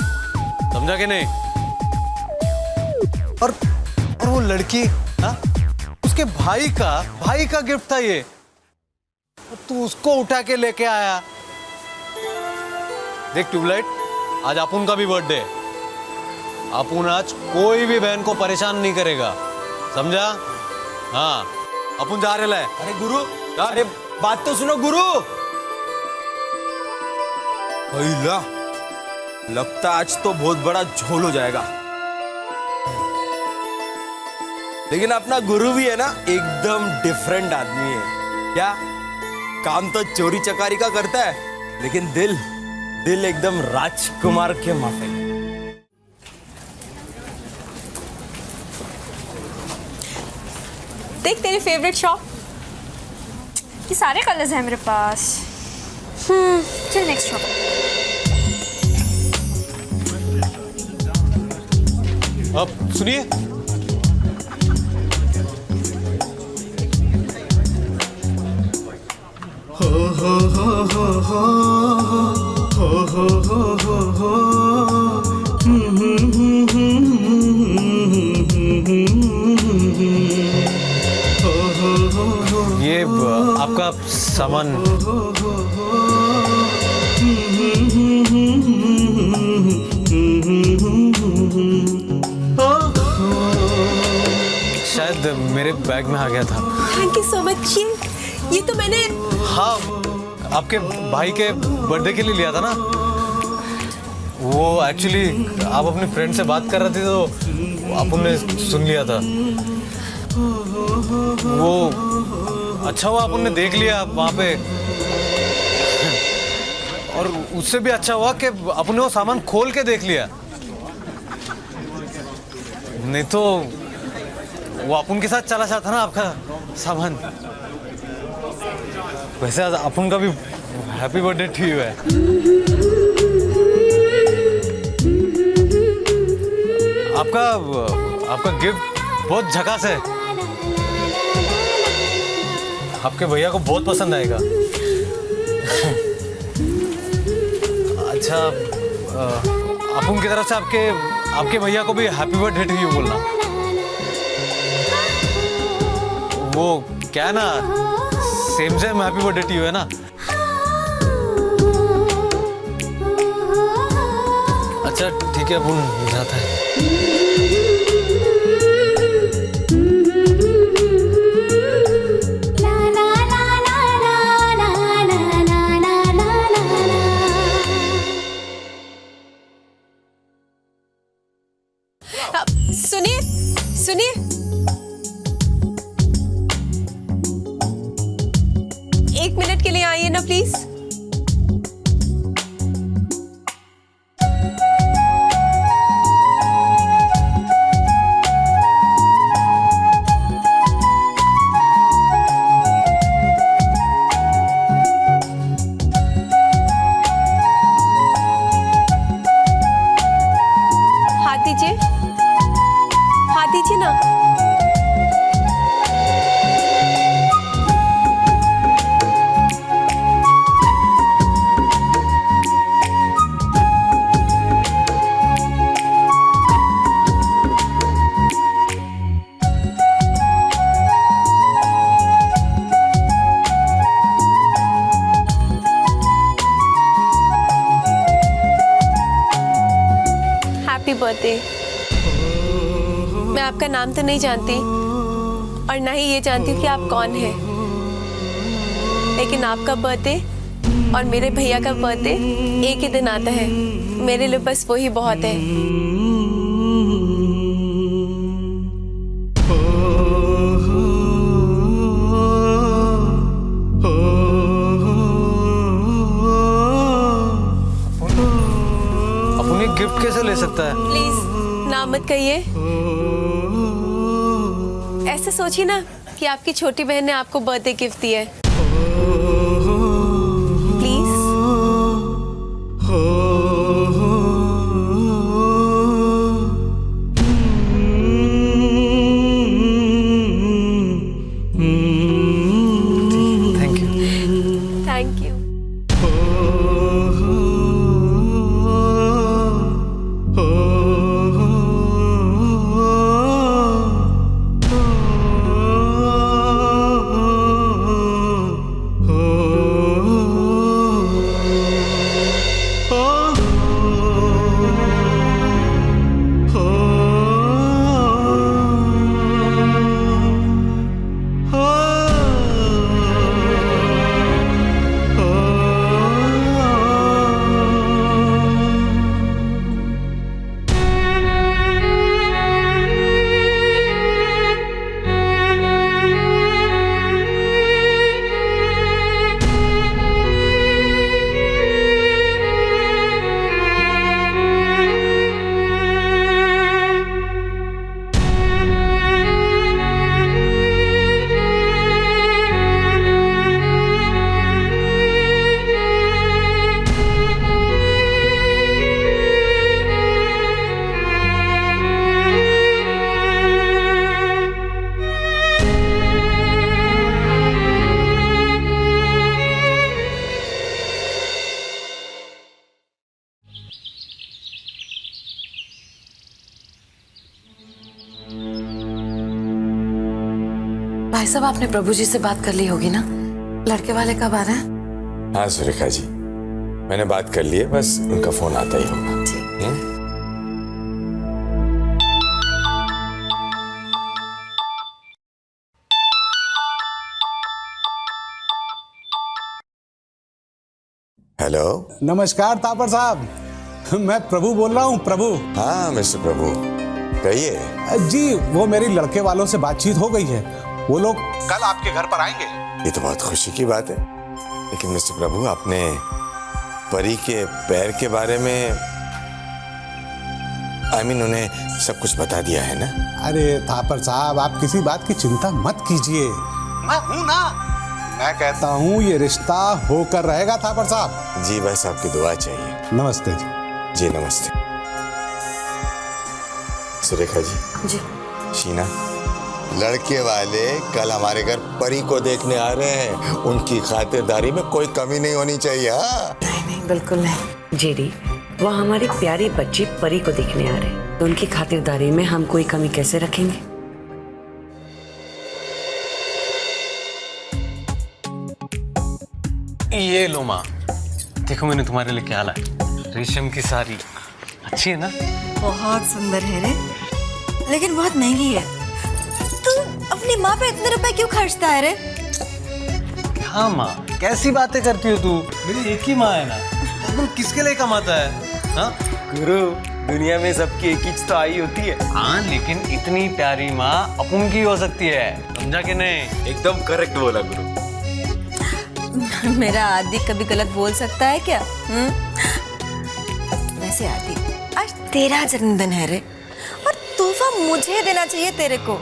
समझा कि नहीं? और वो लड़की, हाँ, उसके भाई का गिफ्ट था ये, तू उसको उठा के लेके आया। देख ट्यूबलाइट, आज अपुन का भी बर्थडे है। अपुन आज कोई भी बहन को परेशान नहीं करेगा, समझा? हाँ, अपुन जा रहे हैं। अरे गुरु, अरे बात तो सुनो गुरु। अल्लाह, लगता आज तो बहुत बड़ा झोल हो जाएगा। लेकिन अपना गुरु भी है ना, एकदम डिफरेंट आदमी है। क्या काम तो चोरी चकारी का करता है, लेकिन दिल एकदम राजकुमार के माफिक। देख, तेरी फेवरेट शॉप। ये सारे कलर्स हैं मेरे पास। चल नेक्स्ट शॉप। अब सुनिए, ये आपका सामान। शायद मेरे बैग में आ गया था। Thank you so much. ये तो मैंने, हाँ, आपके भाई के बर्थडे के लिए लिया था ना। वो एक्चुअली आप अपने फ्रेंड से बात कर रहे थे तो आपने सुन लिया था। वो अच्छा हुआ आपने देख लिया वहाँ पे, और उससे भी अच्छा हुआ कि आपने वो सामान खोल के देख लिया, नहीं तो वो अपन के साथ चला जाता ना आपका सामान। वैसे आज अपन का भी हैप्पी बर्थडे टू यू है। आपका गिफ्ट बहुत झकास है, आपके भैया को बहुत पसंद आएगा। अच्छा, अपन की तरफ से आपके भैया को भी हैप्पी बर्थडे टू यू बोलना। वो क्या ना, same happy birthday to you है ना। अच्छा ठीक है, अपन जाता है। बर्थडे। मैं आपका नाम तो नहीं जानती और ना ही ये जानती हूँ कि आप कौन हैं, लेकिन आपका बर्थडे और मेरे भैया का बर्थडे एक ही दिन आता है। मेरे लिए बस वही बहुत है। अपन ये गिफ्ट कैसे ले सकता है? प्लीज ना मत कहिए। ऐसे सोचिए ना कि आपकी छोटी बहन ने आपको बर्थडे गिफ्ट दिया है। Please. Thank you. Thank you. भाई साहब, आपने प्रभु जी से बात कर ली होगी ना? लड़के वाले कब आ रहे हैं? हाँ सुरेखा जी, मैंने बात कर ली है, बस उनका फोन आता ही होगा। हेलो। नमस्कार तापर साहब, मैं प्रभु बोल रहा हूँ। प्रभु। हाँ मिस्टर प्रभु, कहिए। जी वो मेरी लड़के वालों से बातचीत हो गई है, वो लोग कल आपके घर पर आएंगे। ये तो बहुत खुशी की बात है, लेकिन मिस्टर प्रभु आपने परी के पैर के बारे में उन्हें सब कुछ बता दिया है ना? अरे तापर साहब, आप किसी बात की चिंता मत कीजिए, मैं हूं ना। मैं कहता हूँ ये रिश्ता होकर रहेगा तापर साहब। जी बस आपकी दुआ चाहिए। नमस्ते जी। जी नमस्ते। सुरेखा जी। शीना, लड़के वाले कल हमारे घर परी को देखने आ रहे हैं, उनकी खातिरदारी में कोई कमी नहीं होनी चाहिए। हाँ नहीं बिल्कुल नहीं। जेडी, वो हमारी प्यारी बच्ची परी को देखने आ रहे हैं, तो उनकी खातिरदारी में हम कोई कमी कैसे रखेंगे? ये लो माँ, देखो मैंने तुम्हारे लिए क्या लाया। रेशम की साड़ी अच्छी है ना? बहुत सुंदर है रे, लेकिन बहुत महंगी है। तू अपनी माँ पे इतने रुपए क्यों खर्चता है रे? हाँ माँ, कैसी बातें करती हो तू? मेरी एक ही माँ है ना, तुम किसके लिए कमाता है? हाँ गुरु, दुनिया में सबकी एक ही तो आई होती है। हाँ, लेकिन इतनी प्यारी माँ अपन की हो सकती है, समझा कि नहीं? एकदम करेक्ट बोला गुरु। मेरा आदि कभी गलत बोल सकता है क्या? वैसे आदि, आज तेरा जन्मदिन है रे, और तोहफा मुझे देना चाहिए तेरे को।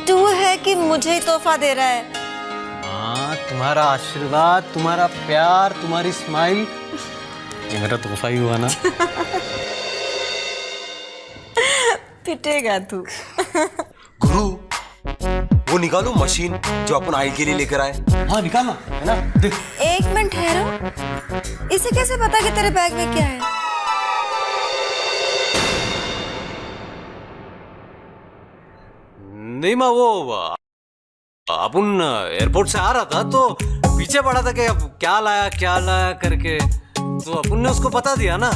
तू है कि मुझे ही तोहफा दे रहा है? हाँ, तुम्हारा आशीर्वाद, तुम्हारा प्यार, तुम्हारी स्माइल, ये मेरा तोहफा ही हुआ ना। पिटेगा तू। गुरु, वो निकालो मशीन जो अपन आई के लिए लेकर आए। हाँ निकालना है ना, देख। एक मिनट ठहरो, इसे कैसे पता कि तेरे बैग में क्या है? नहीं माँ, वो अपन एयरपोर्ट से आ रहा था तो पीछे पड़ा था कि अब क्या लाया करके, तो अपन ने उसको बता दिया ना।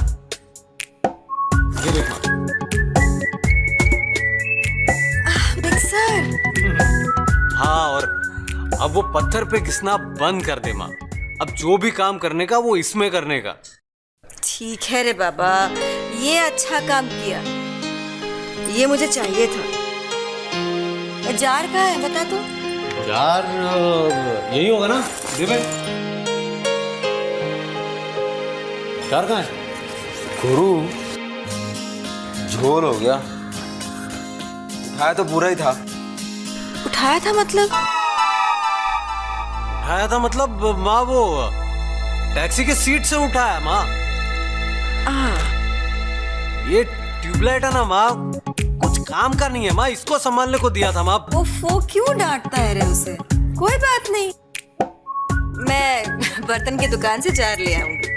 ये देख माँ, सर। हाँ, और अब वो पत्थर पे घिसना बंद कर दे माँ। अब जो भी काम करने का वो इसमें करने का। ठीक है रे बाबा, ये अच्छा काम किया, ये मुझे चाहिए था। जार कहाँ है बता तो। यार यही होगा ना, दे भाई। जार कहाँ है? गुरु झोल हो गया, उठाया तो पूरा ही था। उठाया था मतलब? उठाया था मतलब माँ वो टैक्सी के सीट से उठाया माँ। ये ट्यूबलाइट है ना माँ, कुछ काम का नहीं है माँ, इसको संभालने को दिया था माँ। वो क्यों डांटता है रे उसे? कोई बात नहीं, मैं बर्तन की दुकान से जार ले आऊंगी।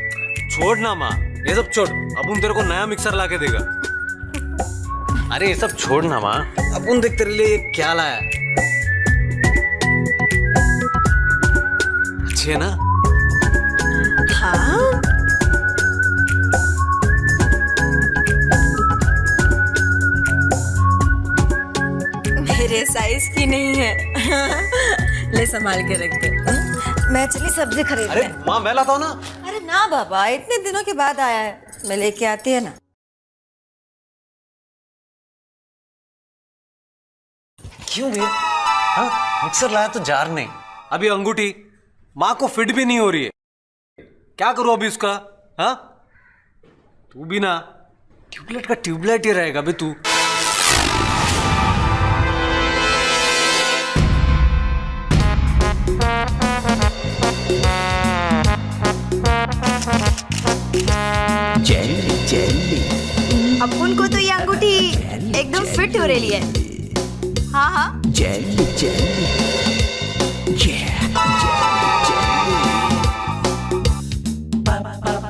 छोड़ ना माँ, ये सब छोड़। अपुन तेरे को नया मिक्सर लाके देगा। अरे ये सब छोड़ ना माँ, अपुन देख तेरे लिए क्या लाया। अच्छी है ना? हाँ, मेरे साइज की नहीं है। ले संभाल के रख दे। मैं चली सब्जी खरीद। अरे माँ मैं लाता हूँ ना। अरे ना बाबा, इतने दिनों के बाद आया है, मैं लेके आती है ना। क्यों भैया? हाँ, मिक्सर लाया तो जार नहीं। अभी अंगूठी माँ को फिट भी नहीं हो रही है, क्या करूँ अभी उसका? हाँ, तू भी ना ट्यूबलाइट का ट्यूबलाइट ही रहेगा बे तू। जेली जेली अपन को तो ये अंगूठी एकदम फिट हो रही है। हाँ हाँ, जेली जेली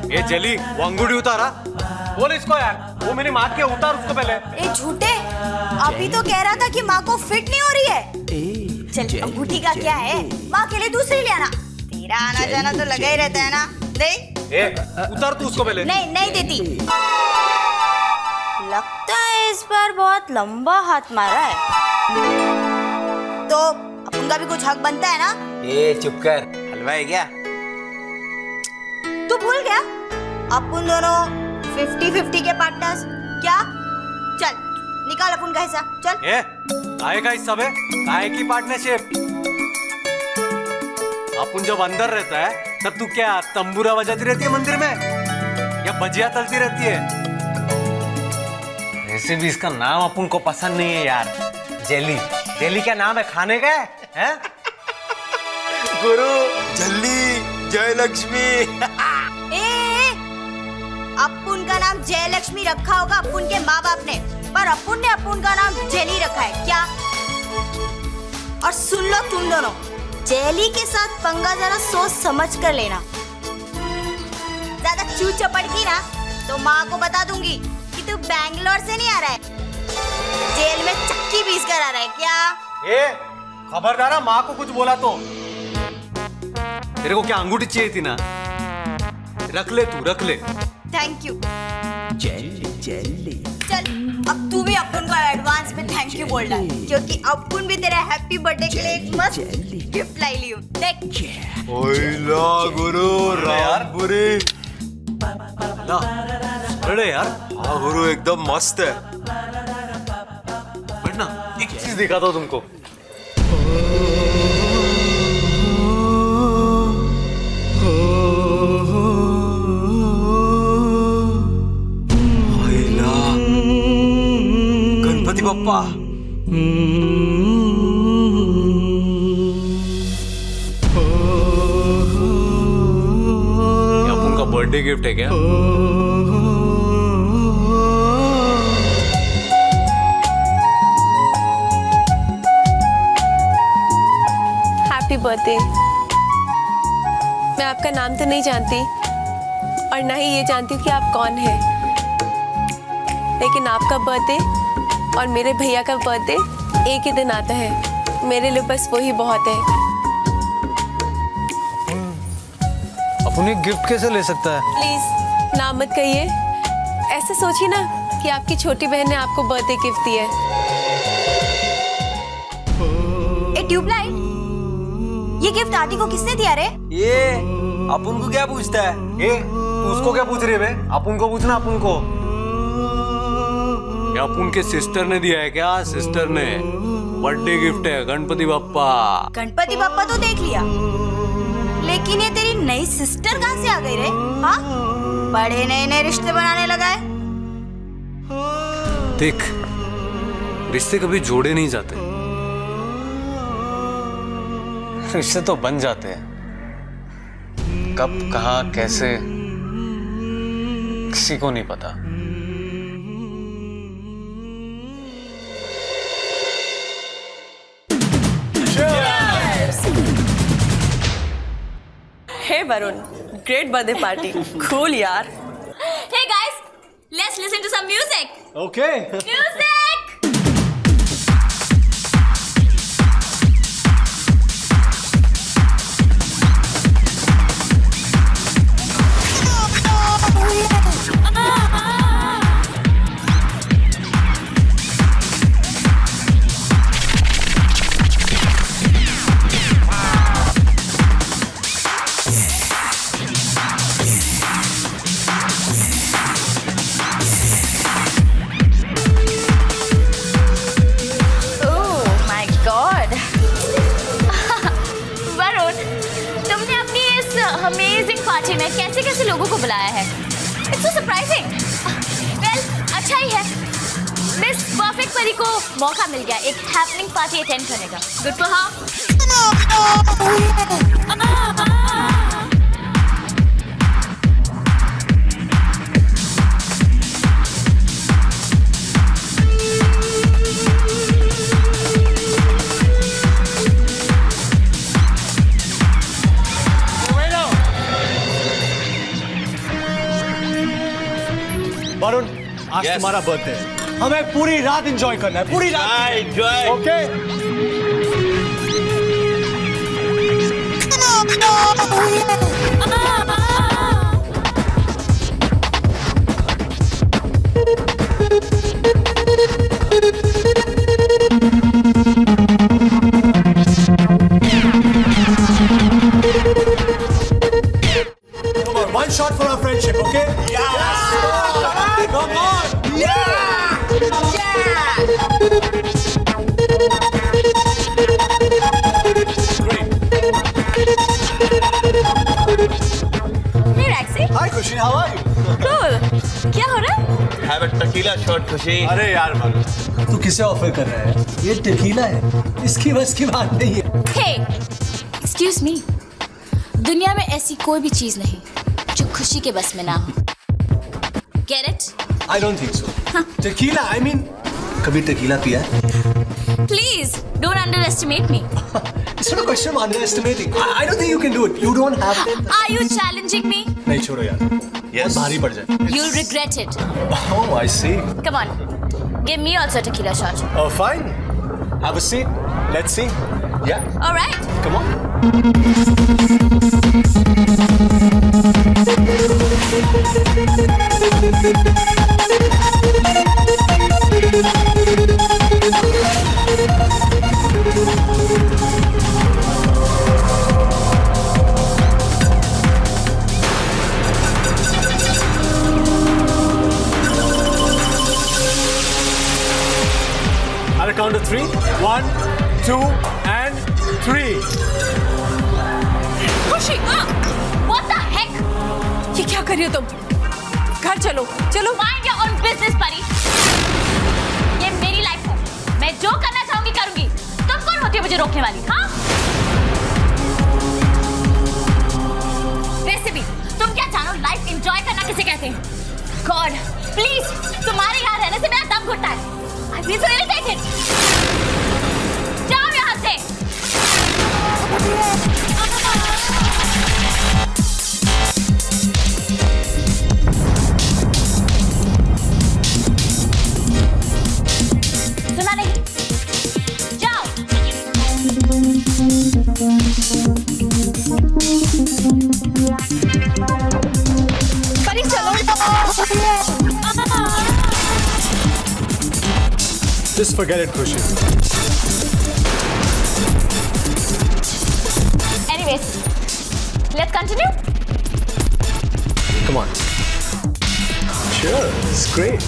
ये जेली वो अंगूठी उतारा, बोल इसको यार, वो मेरी माँ की है, उतार उसको पहले। ए झूठे, अभी तो कह रहा था कि माँ को फिट नहीं हो रही है। चल अंगूठी का क्या है, माँ के लिए दूसरी ले आना। तेरा आना जाना तो लगा ही रहता है ना। दे। ए, उतार तू उसको पहले। नहीं नहीं देती। लगता है इस बार बहुत लंबा हाथ मारा है, तो अपन का भी कुछ हक बनता है ना। ए चुप कर, हलवा है क्या? तू भूल गया अपन दोनों 50-50 के पार्टनर्स क्या? चल निकाल अपन का हिस्सा, चल। ए, काहे का हिस्सा बे? काहे की पार्टनरशिप? अपन जब अंदर रहता है तब तू क्या तंबूरा बजाती रहती है मंदिर में, या बजिया तलती रहती है? ऐसे भी इसका नाम अपन को पसंद नहीं है यार। जेली, जेली क्या नाम है, खाने का है? गुरु जल्दी जय लक्ष्मी। अपुन का नाम जय लक्ष्मी रखा होगा अपुन के माँ बाप ने, पर अपुन ने अपुन का नाम जेली रखा है क्या? और सुन लो तुम दोनों, जेली के साथ पंगा जरा सोच समझ कर लेना। ज्यादा चू चपड़की ना तो माँ को बता दूंगी कि तू बैंगलोर से नहीं आ रहा है, जेल में चक्की पीस कर आ रहा है क्या? ए, खबरदार माँ को कुछ बोला तो। तेरे को क्या अंगूठी चाहिए थी ना? रख ले तू, रख ले। Thank you. जेली जेली चल अब तू भी अपुन को एडवांस में थैंक यू बोल रहा है, क्योंकि अपुन भी तेरे हैप्पी बर्थडे के लिए एक मस्त गिफ्ट लाई ली हूँ। देख। ओइला गुरु रामपुरी। अरे यार, हाँ गुरु एकदम मस्त है। बट ना एक चीज दिखाता हूँ तुमको। गणपति बप्पा। ये अपन का बर्थडे गिफ्ट है क्या? Happy birthday. मैं आपका नाम तो नहीं जानती और ना ही ये जानती हूँ कि आप कौन हैं, लेकिन आपका बर्थडे और मेरे भैया का बर्थडे एक ही दिन आता है। मेरे लिए बस वही बहुत है। अपन एक गिफ्ट कैसे ले सकता है? प्लीज ना मत कहिए, ऐसे सोचिए ना कि आपकी छोटी बहन ने आपको बर्थडे गिफ्ट दिया है। ट्यूबलाइट, ये गिफ्ट आंटी को किसने दिया रे? ये अपन को क्या पूछता है? ए, तू उसको क्या पूछ रही है बे? अपुन को पूछना, अपुन को। क्या अपुन के सिस्टर ने दिया है क्या? सिस्टर ने बर्थडे गिफ्ट है, गणपति बप्पा। गणपति बप्पा तो देख लिया, लेकिन ये तेरी नई सिस्टर कहाँ से आ गई रे? हाँ, बड़े नए नए रिश्ते बनाने लगा है। देख, रिश्ते कभी जोड़े नहीं जाते, रिश्ते तो बन जाते हैं। कब, कहाँ, कैसे, किसी को नहीं पता। Hey Varun, great birthday party, cool यार। Hey guys, let's listen to some music. Okay. Music. Amazing party में कैसे कैसे लोगों को बुलाया है। It's so surprising. वेल, अच्छा ही है, मिस परफेक्ट परी को मौका मिल गया एक हैपनिंग पार्टी अटेंड करने का। गुड फॉर वरुण, आज तुम्हारा बर्थडे है, हमें पूरी रात एंजॉय करना है, पूरी रात enjoy. Okay? One shot for our friendship, okay? Yes! Come on! Yeah! Hey Rexy. Hi Khushi, how are you? Cool. क्या हो रहा है? Have a tequila shot, खुशी। अरे यार मानो, तू किसे ऑफर कर रहा है? ये टेकीला है, इसकी बस की बात नहीं है। Hey, excuse me. दुनिया में ऐसी कोई भी चीज नहीं जो खुशी के बस में ना हो। Get it? I don't think so. Tequila, I mean, कभी tequila पिया है? Please, don't underestimate me. It's not a question of underestimating. I don't think you can do it. You don't have to. Are you challenging me? नहीं छोड़ो यार। Yes. भारी पड़ जाए। You'll regret it. Oh, I see. Come on, give me also a tequila shot. Oh, fine. Have a seat. Let's see. Yeah. All right. Come on. At a count of 3. 1, 2, and 3. खुशी, what the heck? ये क्या कर रही हो तुम? घर चलो, चलो। Mind your own business, परी। ये मेरी लाइफ है, मैं जो करना चाहूंगी करूंगी। तुम कौन होती हो मुझे रोकने वाली? हाँ? वैसे भी तुम क्या जानो लाइफ एंजॉय करना किसे कहते हैं? गॉड, प्लीज, तुम्हारे यहाँ रहने से मेरा दम घुटता है। I feel so irritated. जाओ यहाँ से। सुना नहीं? जाओ। परी चलो। Just forget it, Khushi. Anyways, let's continue. Come on. Sure, it's great.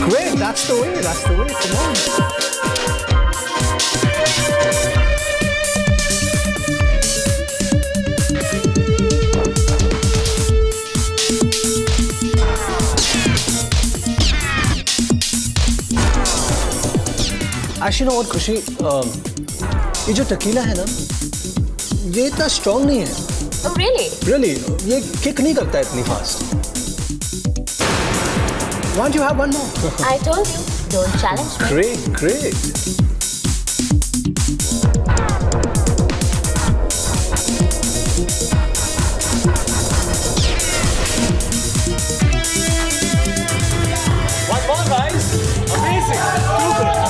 Great, that's the way, that's the way. Come on. Actually, you know what, खुशी, ये जो टकीला है ना, ये इतना स्ट्रॉन्ग नहीं है. Oh, really? Really, ये किक नहीं करता है इतनी fast. Why don't you have one more? I told you, don't challenge me. Great, great. One more, guys. Amazing. Too good.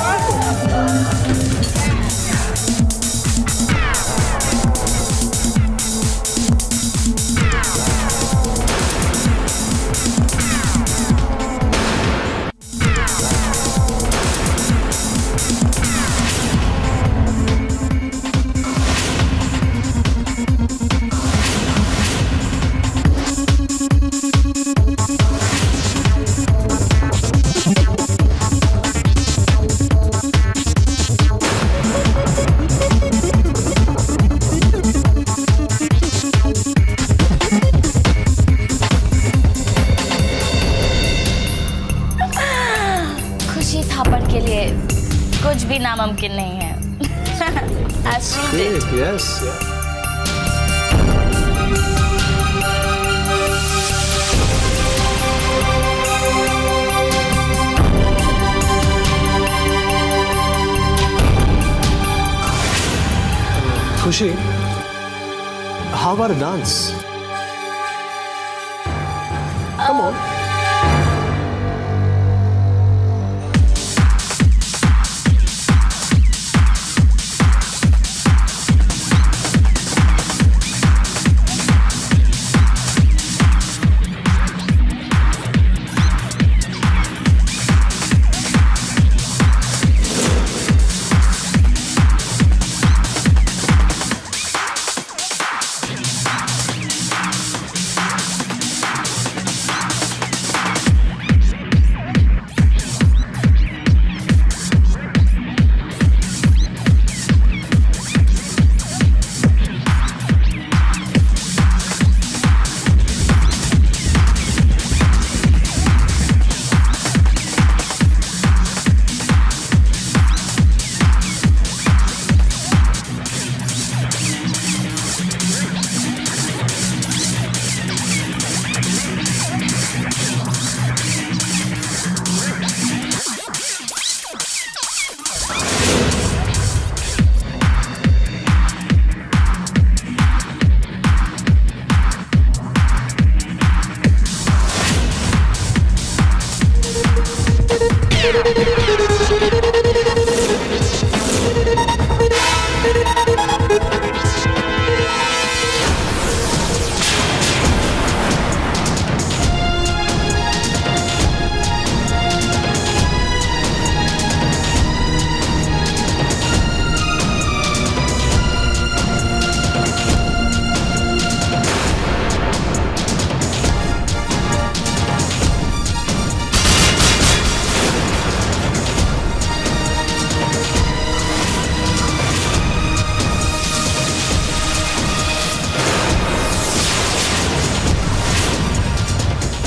खुशी थापड़ के लिए कुछ भी नामुमकिन नहीं है. I've proved it. Great, yes. Khushi, how about a dance? Come on.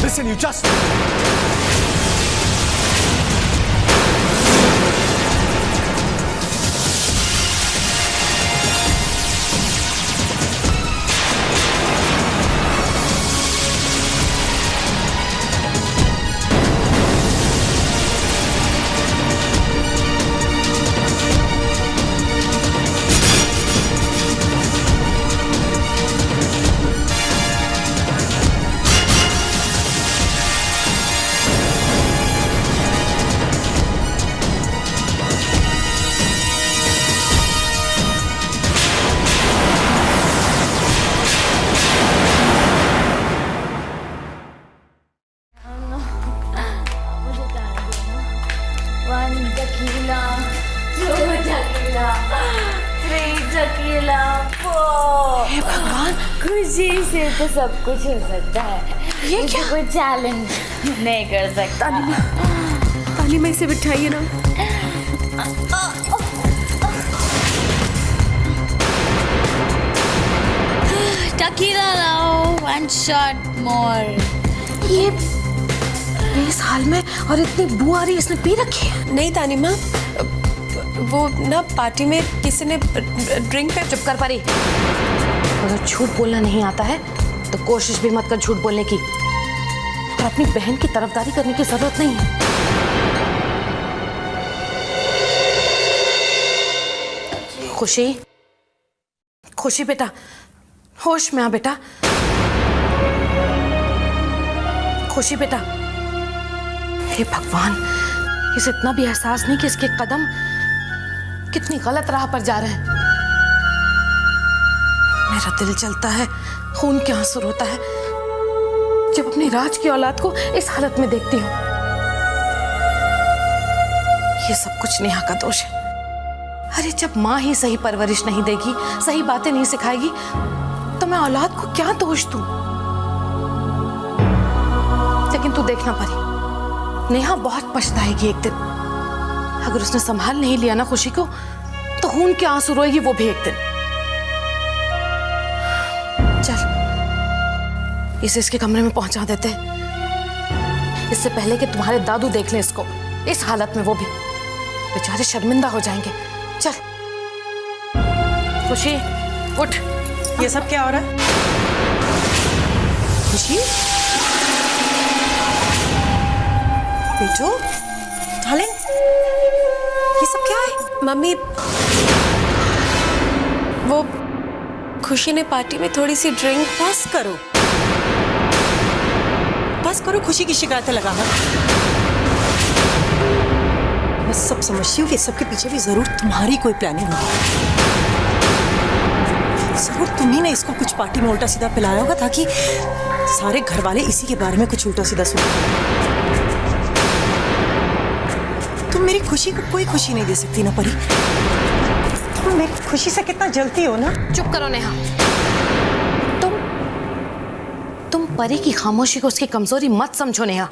Listen, you just... Shakeela हे भगवान, खुशी से तो सब कुछ हो सकता है। ये क्या कोई चैलेंज नहीं कर सकता। तालिमा इसे बिठाइए ना। टकीला लाओ, वन शॉट मोर। ये इस हाल में और इतनी बू आ रही, इसने पी रखी है? नहीं तानिमा, वो ना पार्टी में किसी ने ड्रिंक पे। चुप कर परी, अगर झूठ बोलना नहीं आता है तो कोशिश भी मत कर झूठ बोलने की, और अपनी बहन की तरफदारी करने की जरूरत नहीं है। खुशी, खुशी बेटा, होश में आ बेटा। खुशी बेटा, हे भगवान, इसे इतना भी एहसास नहीं कि इसके कदम कितनी गलत राह पर जा रहे हैं। मेरा दिल जलता है, खून के आंसू होता है जब अपनी राज की औलाद को इस हालत में देखती हूँ। ये सब कुछ नेहा का दोष है। अरे जब माँ ही सही परवरिश नहीं देगी, सही बातें नहीं सिखाएगी, तो मैं औलाद को क्या दोष दूं? लेकिन तू देखना परी, नेहा बहुत पछताएगी एक दिन। अगर उसने संभाल नहीं लिया ना खुशी को, तो खून के आंसू रोएगी वो भी एक दिन। चल, इसे इसके कमरे में पहुंचा देते हैं, इससे पहले कि तुम्हारे दादू देख लें इसको इस हालत में। वो भी बेचारे शर्मिंदा हो जाएंगे। चल खुशी, उठ। ये सब क्या हो रहा है? खुशी, बेटो, डार्लिंग, ये सब क्या है? मम्मी, वो खुशी ने पार्टी में थोड़ी सी ड्रिंक। बस करो, बस करो खुशी की शिकायतें लगाना। मैं सब समझती हूँ कि सबके पीछे भी जरूर तुम्हारी कोई प्लानिंग होगी। जरूर तुम्ही ने इसको कुछ पार्टी में उल्टा सीधा पिलाया होगा ताकि सारे घर वाले इसी के बारे में कुछ उल्टा सीधा सुने। तुम मेरी खुशी को कोई खुशी नहीं दे सकती ना परी। तुम मेरी खुशी से कितना जलती हो ना। चुप करो नेहा। तुम परी की खामोशी को उसकी कमजोरी मत समझो नेहा।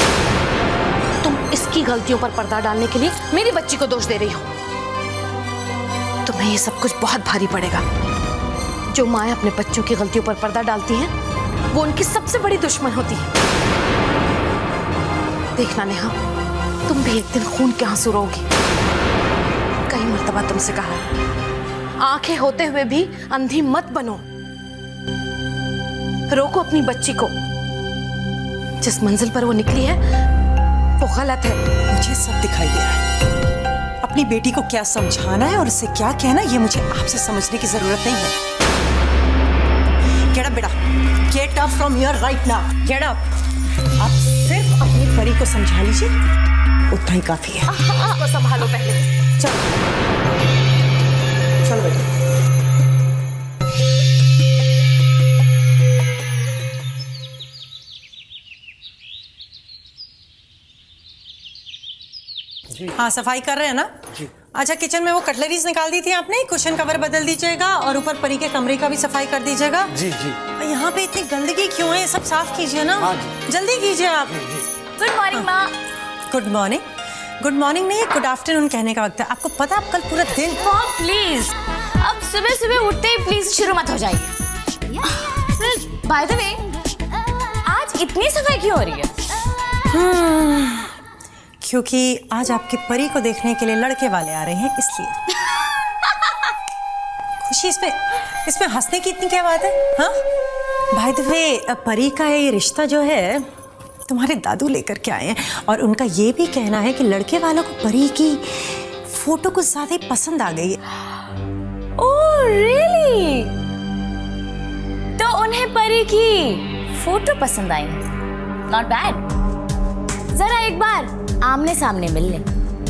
तुम इसकी गलतियों पर पर्दा डालने के लिए मेरी बच्ची को दोष दे रही हो। तुम्हें ये सब कुछ बहुत भारी पड़ेगा। जो माएं अपने बच्चों की गलतियों पर पर्दा डालती हैं, वो उनकी सबसे बड़ी दुश्मन होती है। देखना नेहा, तुम भी एक दिन खून के आंसू रोगी। कई मर्तबा तुमसे कहा, आंखें होते हुए भी अंधी मत बनो। रोको अपनी बच्ची को। जिस मंजिल पर वो निकली है वो गलत है। मुझे सब दिखाई दे रहा है। अपनी बेटी को क्या समझाना है और उससे क्या कहना, ये मुझे आपसे समझने की जरूरत नहीं है। Get up बेटा, get up from here right now. Get up. आप सिर्फ अपनी परी को समझा लीजिए, उतना ही काफी है। उसको संभालो पहले। चलो चलो बेटा। हाँ, सफाई कर रहे हैं ना? जी। अच्छा, किचन में वो कटलरीज निकाल दी थी आपने, कुशन कवर बदल दीजिएगा और ऊपर परी के कमरे का भी सफाई कर दीजिएगा। जी जी। यहाँ पे इतनी गंदगी क्यों है? ये सब साफ कीजिए ना। हाँ जी। जल्दी कीजिए आप। गुड मॉर्निंग माँ। Good morning. गुड मॉर्निंग नहीं, गुड आफ्टरनून कहने का वक्त है। आपको पता आप कल पूरा दिन। प्लीज, अब सुबह सुबह उठते ही प्लीज शुरू मत हो जाइए। बाय द वे, आज इतनी सफाई क्यों हो रही है? क्योंकि आज आपकी परी को देखने के लिए लड़के वाले आ रहे हैं, इसलिए। खुशी, इसमें हंसने की इतनी क्या बात है? हाँ, बाय द वे, परी का ये रिश्ता जो है तुम्हारे दादू लेकर के आए हैं और उनका ये भी कहना है कि लड़के वालों को परी की फोटो कुछ ज्यादा ही पसंद आ गई है। Oh really? तो उन्हें परी की फोटो पसंद आई? Not bad. जरा एक बार आमने सामने मिल लें,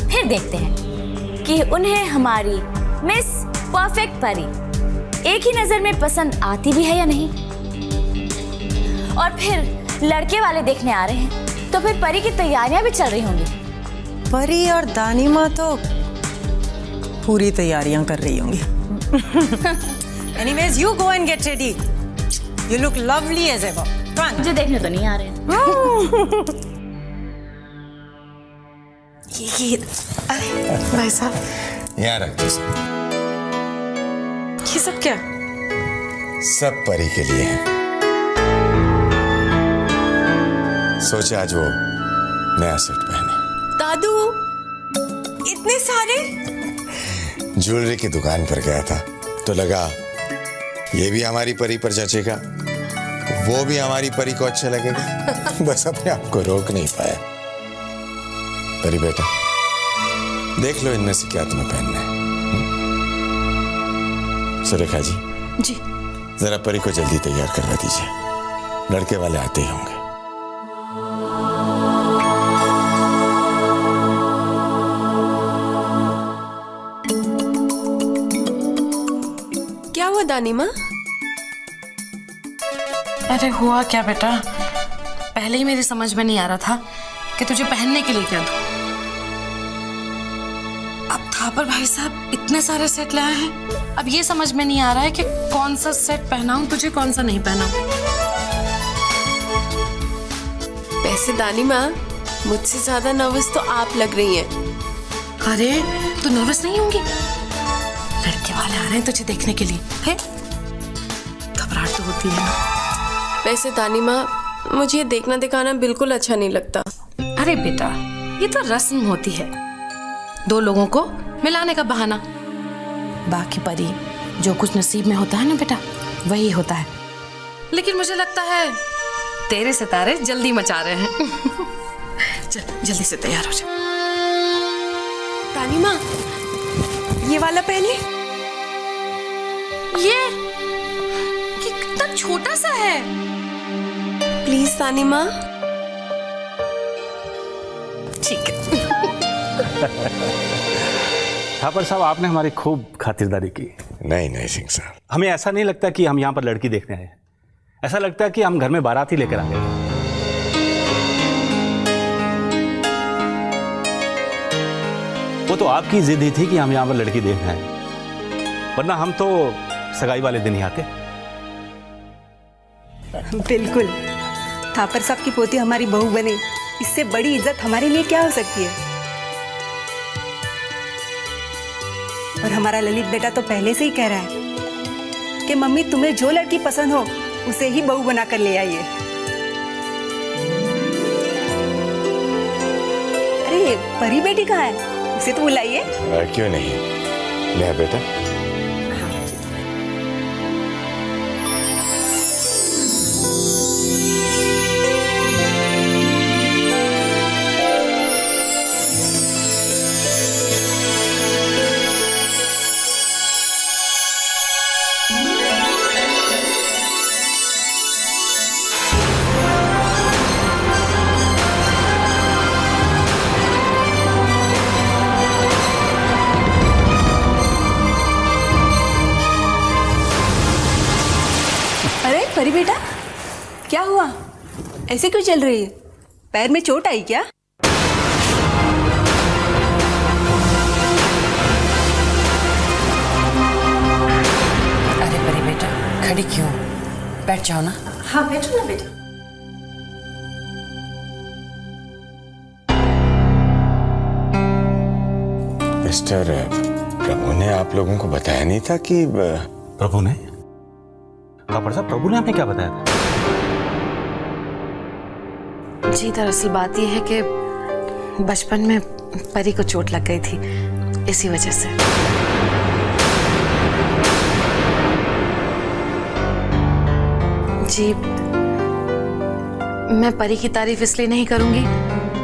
फिर देखते हैं कि उन्हें हमारी मिस परफेक्ट परी एक ही नजर में पसंद आती भी है या नहीं। और फिर लड़के वाले देखने आ रहे हैं तो फिर परी की तैयारियां भी चल रही होंगी। परी और दानिमा तो पूरी तैयारियां कर रही होंगी। Anyways, you go and get ready. You look lovely as ever. Come on. मुझे देखने तो नहीं आ रहे हैं। ये अरे भाई साहब, यहाँ रख दो सब। ये सब क्या? सब परी के लिए है। सोचा आज वो नया सेट पहने। दादू, इतने सारे? ज्वेलरी की दुकान पर गया था तो लगा ये भी हमारी परी पर जचेगा, वो भी हमारी परी को अच्छा लगेगा। बस अपने आप को रोक नहीं पाया। परी बेटा, देख लो इनमें से क्या तुम्हें पहनना है। सुरेखा जी, जी जरा परी को जल्दी तैयार करवा दीजिए, लड़के वाले आते ही होंगे। क्या हुआ दानी माँ? अरे हुआ क्या बेटा, पहले ही मेरी समझ में नहीं आ रहा था कि तुझे पहनने के लिए क्या दूं। अब थापर भाई साहब इतने सारे सेट लाए हैं, अब ये समझ में नहीं आ रहा है कि कौन सा सेट पहनाऊं तुझे, कौन सा नहीं पहनाऊं। वैसे दानी माँ, मुझसे ज्यादा नर्वस तो आप लग रही हैं। अरे तू नर्वस नहीं होंगी? लड़के वाले आ रहे हैं तुझे देखने के लिए, है? घबराहट तो होती है ना। वैसे दानी माँ, मुझे देखना दिखाना बिल्कुल अच्छा नहीं लगता। अरे बेटा, ये तो रस्म होती है, दो लोगों को मिलाने का बहाना। बाकी परी जो कुछ नसीब में होता है ना बेटा, वही होता है। लेकिन मुझे लगता है तेरे सितारे जल्दी मचा रहे हैं। चल जल्दी से तैयार हो जा। दानी माँ, ये वाला पहने। ये कितना छोटा सा है। प्लीज दानी माँ। ठीक है। थापर साहब, आपने हमारी खूब खातिरदारी की। नहीं नहीं सिंह साहब, हमें ऐसा नहीं लगता कि हम यहाँ पर लड़की देखने आए, ऐसा लगता है कि हम घर में बारात ही लेकर आ गए। वो तो आपकी जिद ही थी कि हम यहाँ पर लड़की देखने आए, वरना हम तो सगाई वाले दिन ही आते। बिल्कुल, थापर साहब की पोती हमारी बहू बने, इससे बड़ी इज्जत हमारे लिए क्या हो सकती है। और हमारा ललित बेटा तो पहले से ही कह रहा है कि मम्मी तुम्हें जो लड़की पसंद हो उसे ही बहू बनाकर ले आइए। अरे परी बेटी कहाँ है, उसे तो बुलाइए। क्यों नहीं, ले बेटा। परी बेटा, क्या हुआ? ऐसे क्यों चल रही है? पैर में चोट आई क्या? अरे परी बेटा, खड़ी क्यों? बैठ जाओ ना। हाँ बैठो ना बेटा। मिस्टर, प्रभु ने आप लोगों को बताया नहीं था कि प्रभु ने? थापर साहब, प्रभु ने आपने क्या बताया था? जी दरअसल बात यह है कि बचपन में परी को चोट लग गई थी, इसी वजह से। जी मैं परी की तारीफ इसलिए नहीं करूंगी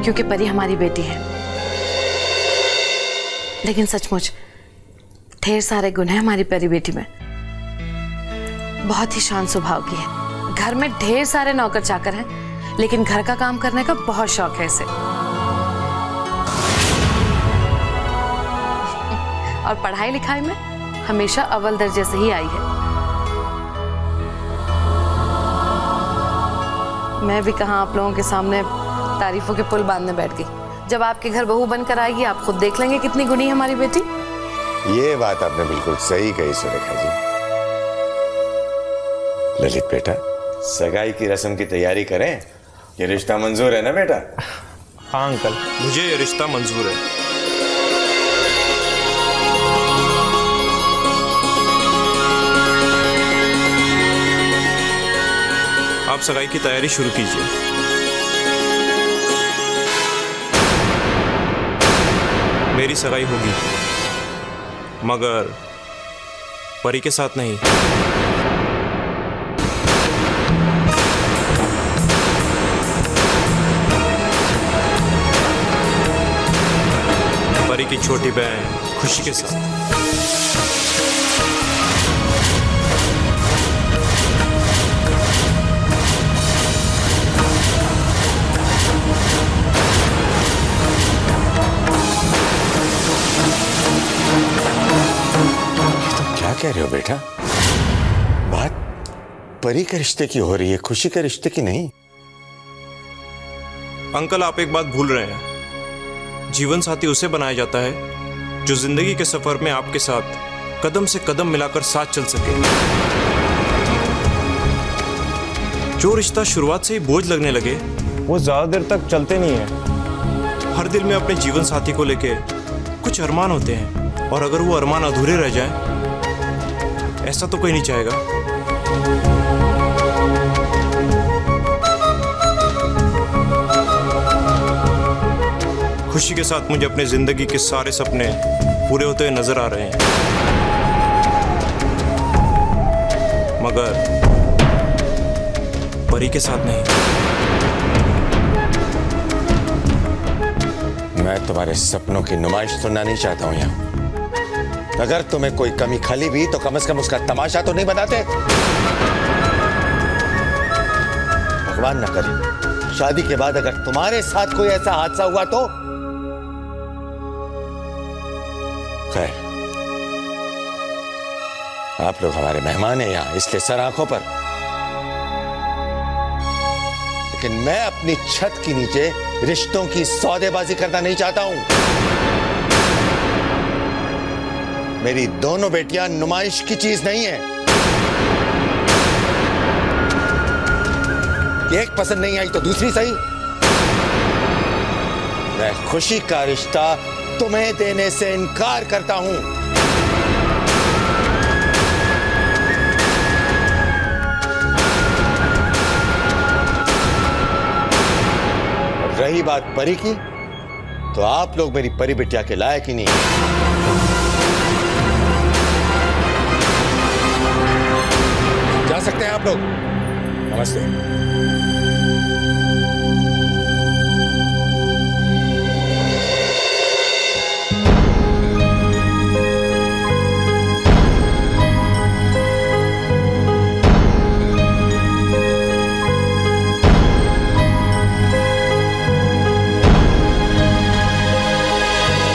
क्योंकि परी हमारी बेटी है, लेकिन सचमुच ढेर सारे गुण हैं हमारी परी बेटी में। बहुत ही शांत स्वभाव की है, घर में ढेर सारे नौकर चाकर हैं, लेकिन घर का काम करने का बहुत शौक है इसे। और पढ़ाई लिखाई में हमेशा अव्वल दर्जे से ही आई है। मैं भी कहाँ आप लोगों के सामने तारीफों के पुल बांधने बैठ गई। जब आपके घर बहू बनकर आएगी आप खुद देख लेंगे कितनी गुणी है हमारी बेटी। ये बात आपने बिल्कुल सही कही सुरेखा जी। ललित बेटा, सगाई की रस्म की तैयारी करें। ये रिश्ता मंजूर है ना बेटा? हाँ अंकल, मुझे ये रिश्ता मंजूर है। आप सगाई की तैयारी शुरू कीजिए। मेरी सगाई होगी, मगर परी के साथ नहीं। परी की छोटी बहन खुशी के साथ। क्या कह रहे हो बेटा? बात परी के रिश्ते की हो रही है, खुशी के रिश्ते की नहीं। अंकल, आप एक बात भूल रहे हैं। जीवन साथी उसे बनाया जाता है जो जिंदगी के सफर में आपके साथ कदम से कदम मिलाकर साथ चल सके। जो रिश्ता शुरुआत से ही बोझ लगने लगे, वो ज्यादा देर तक चलते नहीं है। हर दिल में अपने जीवन साथी को लेके कुछ अरमान होते हैं, और अगर वो अरमान अधूरे रह जाए, ऐसा तो कोई नहीं चाहेगा। खुशी के साथ मुझे अपने जिंदगी के सारे सपने पूरे होते हुए नजर आ रहे हैं, मगर परी के साथ नहीं। मैं तुम्हारे सपनों की नुमाइश सुनना नहीं चाहता हूं यहां। अगर तुम्हें कोई कमी खली भी तो कम से कम उसका तमाशा तो नहीं बनाते। भगवान न करे शादी के बाद अगर तुम्हारे साथ कोई ऐसा हादसा हुआ तो। खैर, आप लोग हमारे मेहमान हैं यहां, इसलिए सर आंखों पर। लेकिन मैं अपनी छत के नीचे रिश्तों की सौदेबाजी करना नहीं चाहता हूं। मेरी दोनों बेटियां नुमाइश की चीज नहीं है। एक पसंद नहीं आई तो दूसरी सही। मैं खुशी का रिश्ता तुम्हें देने से इनकार करता हूं। और रही बात परी की, तो आप लोग मेरी परी बिटिया के लायक ही नहीं। जा सकते हैं आप लोग। नमस्ते।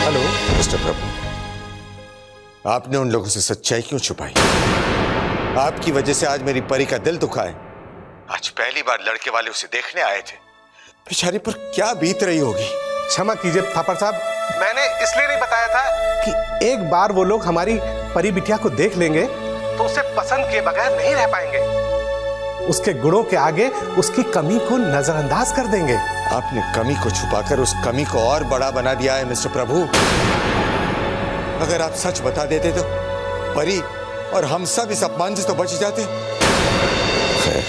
हेलो मिस्टर प्रभु, आपने उन लोगों से सच्चाई क्यों छुपाई? आपकी वजह से आज मेरी परी का दिल दुखा है। आज पहली बार लड़के वाले उसे देखने आए थे। बेचारी पर क्या बीत रही होगी। क्षमा कीजिए थापर साहब, मैंने इसलिए नहीं बताया था कि एक बार वो लोग हमारी परी बिटिया को देख लेंगे तो उसे पसंद किए बगैर नहीं रह पाएंगे। उसके गुणों के आगे उसकी कमी को नजरअंदाज कर देंगे। आपने कमी को छुपाकर उस कमी को और बड़ा बना दिया है मिस्टर प्रभु। अगर आप सच बता देते तो परी और हम सब इस अपमान से तो बच जाते। खैर,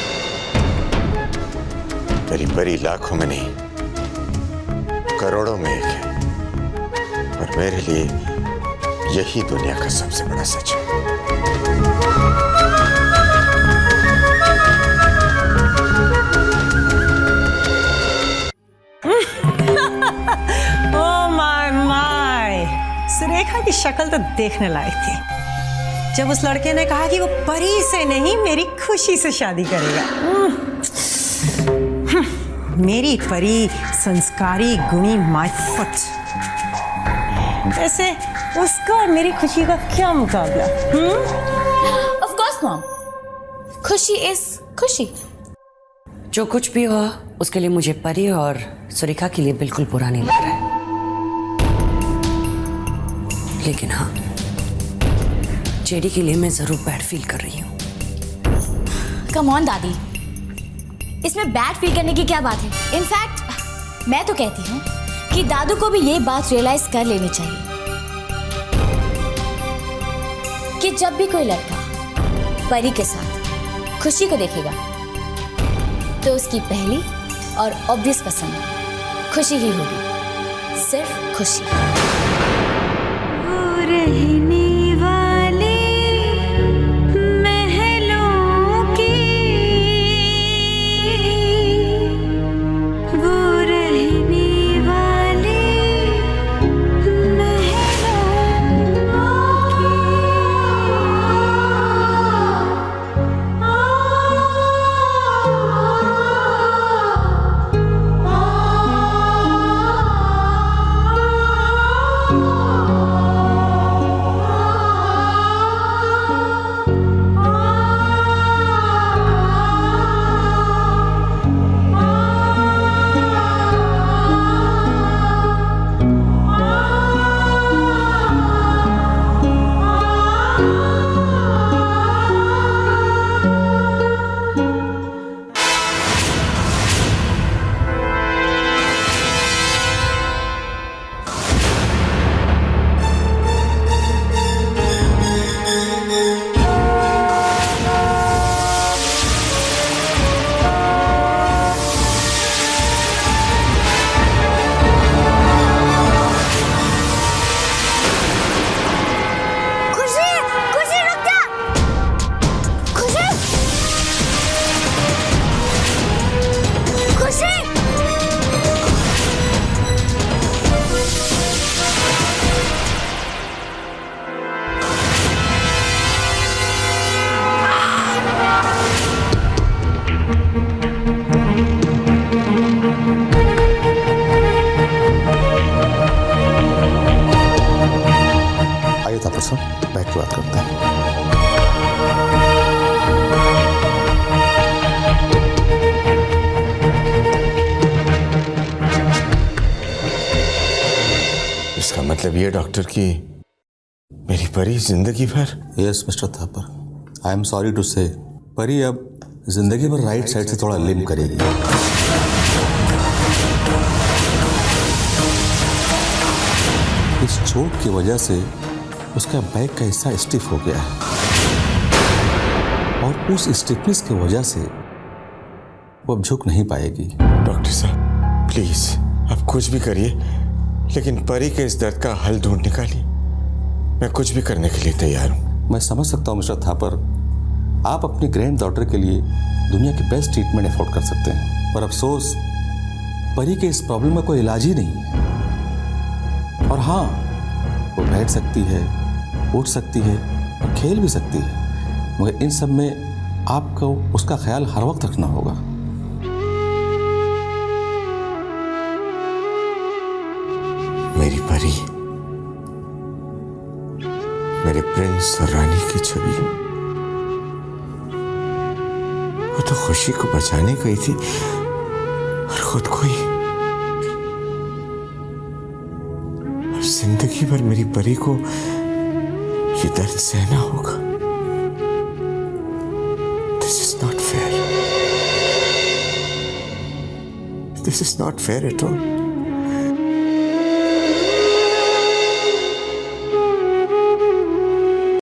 मेरी परी लाखों में नहीं करोड़ों में एक है, और मेरे लिए यही दुनिया का सबसे बड़ा सच है। ओह माय माय, सुरेखा की शक्ल तो देखने लायक थी जब उस लड़के ने कहा कि वो परी से नहीं मेरी खुशी से शादी करेगा। मेरी परी संस्कारी गुणी माय फुट। ऐसे उसका और मेरी खुशी का क्या मुकाबला? ऑफ कोर्स मॉम, खुशी इज खुशी। जो कुछ भी हुआ उसके लिए मुझे परी और सुरेखा के लिए बिल्कुल बुरा नहीं लग रहा है। लेकिन हाँ, जेडी के लिए मैं जरूर बैड फील कर रही हूँ। कम ऑन दादी, इसमें बैड फील करने की क्या बात है? इनफैक्ट मैं तो कहती हूँ कि दादू को भी ये बात रियलाइज कर लेनी चाहिए कि जब भी कोई लड़का परी के साथ खुशी को देखेगा तो उसकी पहली और ऑब्वियस पसंद खुशी ही होगी, सिर्फ खुशी। वो रहने वाले महलों की, वो रहने वाले बैठ के बात करते हैं। इसका मतलब ये डॉक्टर कि मेरी परी जिंदगी भर। Yes Mr Thapar, I am sorry to say, परी अब जिंदगी भर राइट साइड से थोड़ा लिम्प करेगी। इस चोट की वजह से उसका बैक का हिस्सा स्टिफ हो गया है और उस स्टिफनेस की वजह से वो अब झुक नहीं पाएगी। डॉक्टर साहब प्लीज आप कुछ भी करिए, लेकिन परी के इस दर्द का हल ढूंढ निकालिए। मैं कुछ भी करने के लिए तैयार हूं। मैं समझ सकता हूं मिस्टर थापर, आप अपनी ग्रैंड डॉटर के लिए दुनिया की बेस्ट ट्रीटमेंट अफोर्ड कर सकते हैं, पर अफसोस परी के इस प्रॉब्लम में कोई इलाज ही नहीं है। और हाँ, वो बैठ सकती है, उठ सकती है और खेल भी सकती है, मगर इन सब में आपको उसका ख्याल हर वक्त रखना होगा। मेरी परी, मेरे प्रिंस और रानी की छवि, वो तो खुशी को बचाने गई थी और खुद को ही। अब जिंदगी भर मेरी परी को ये दर्द सहना होगा। This is not fair, this is not fair at all.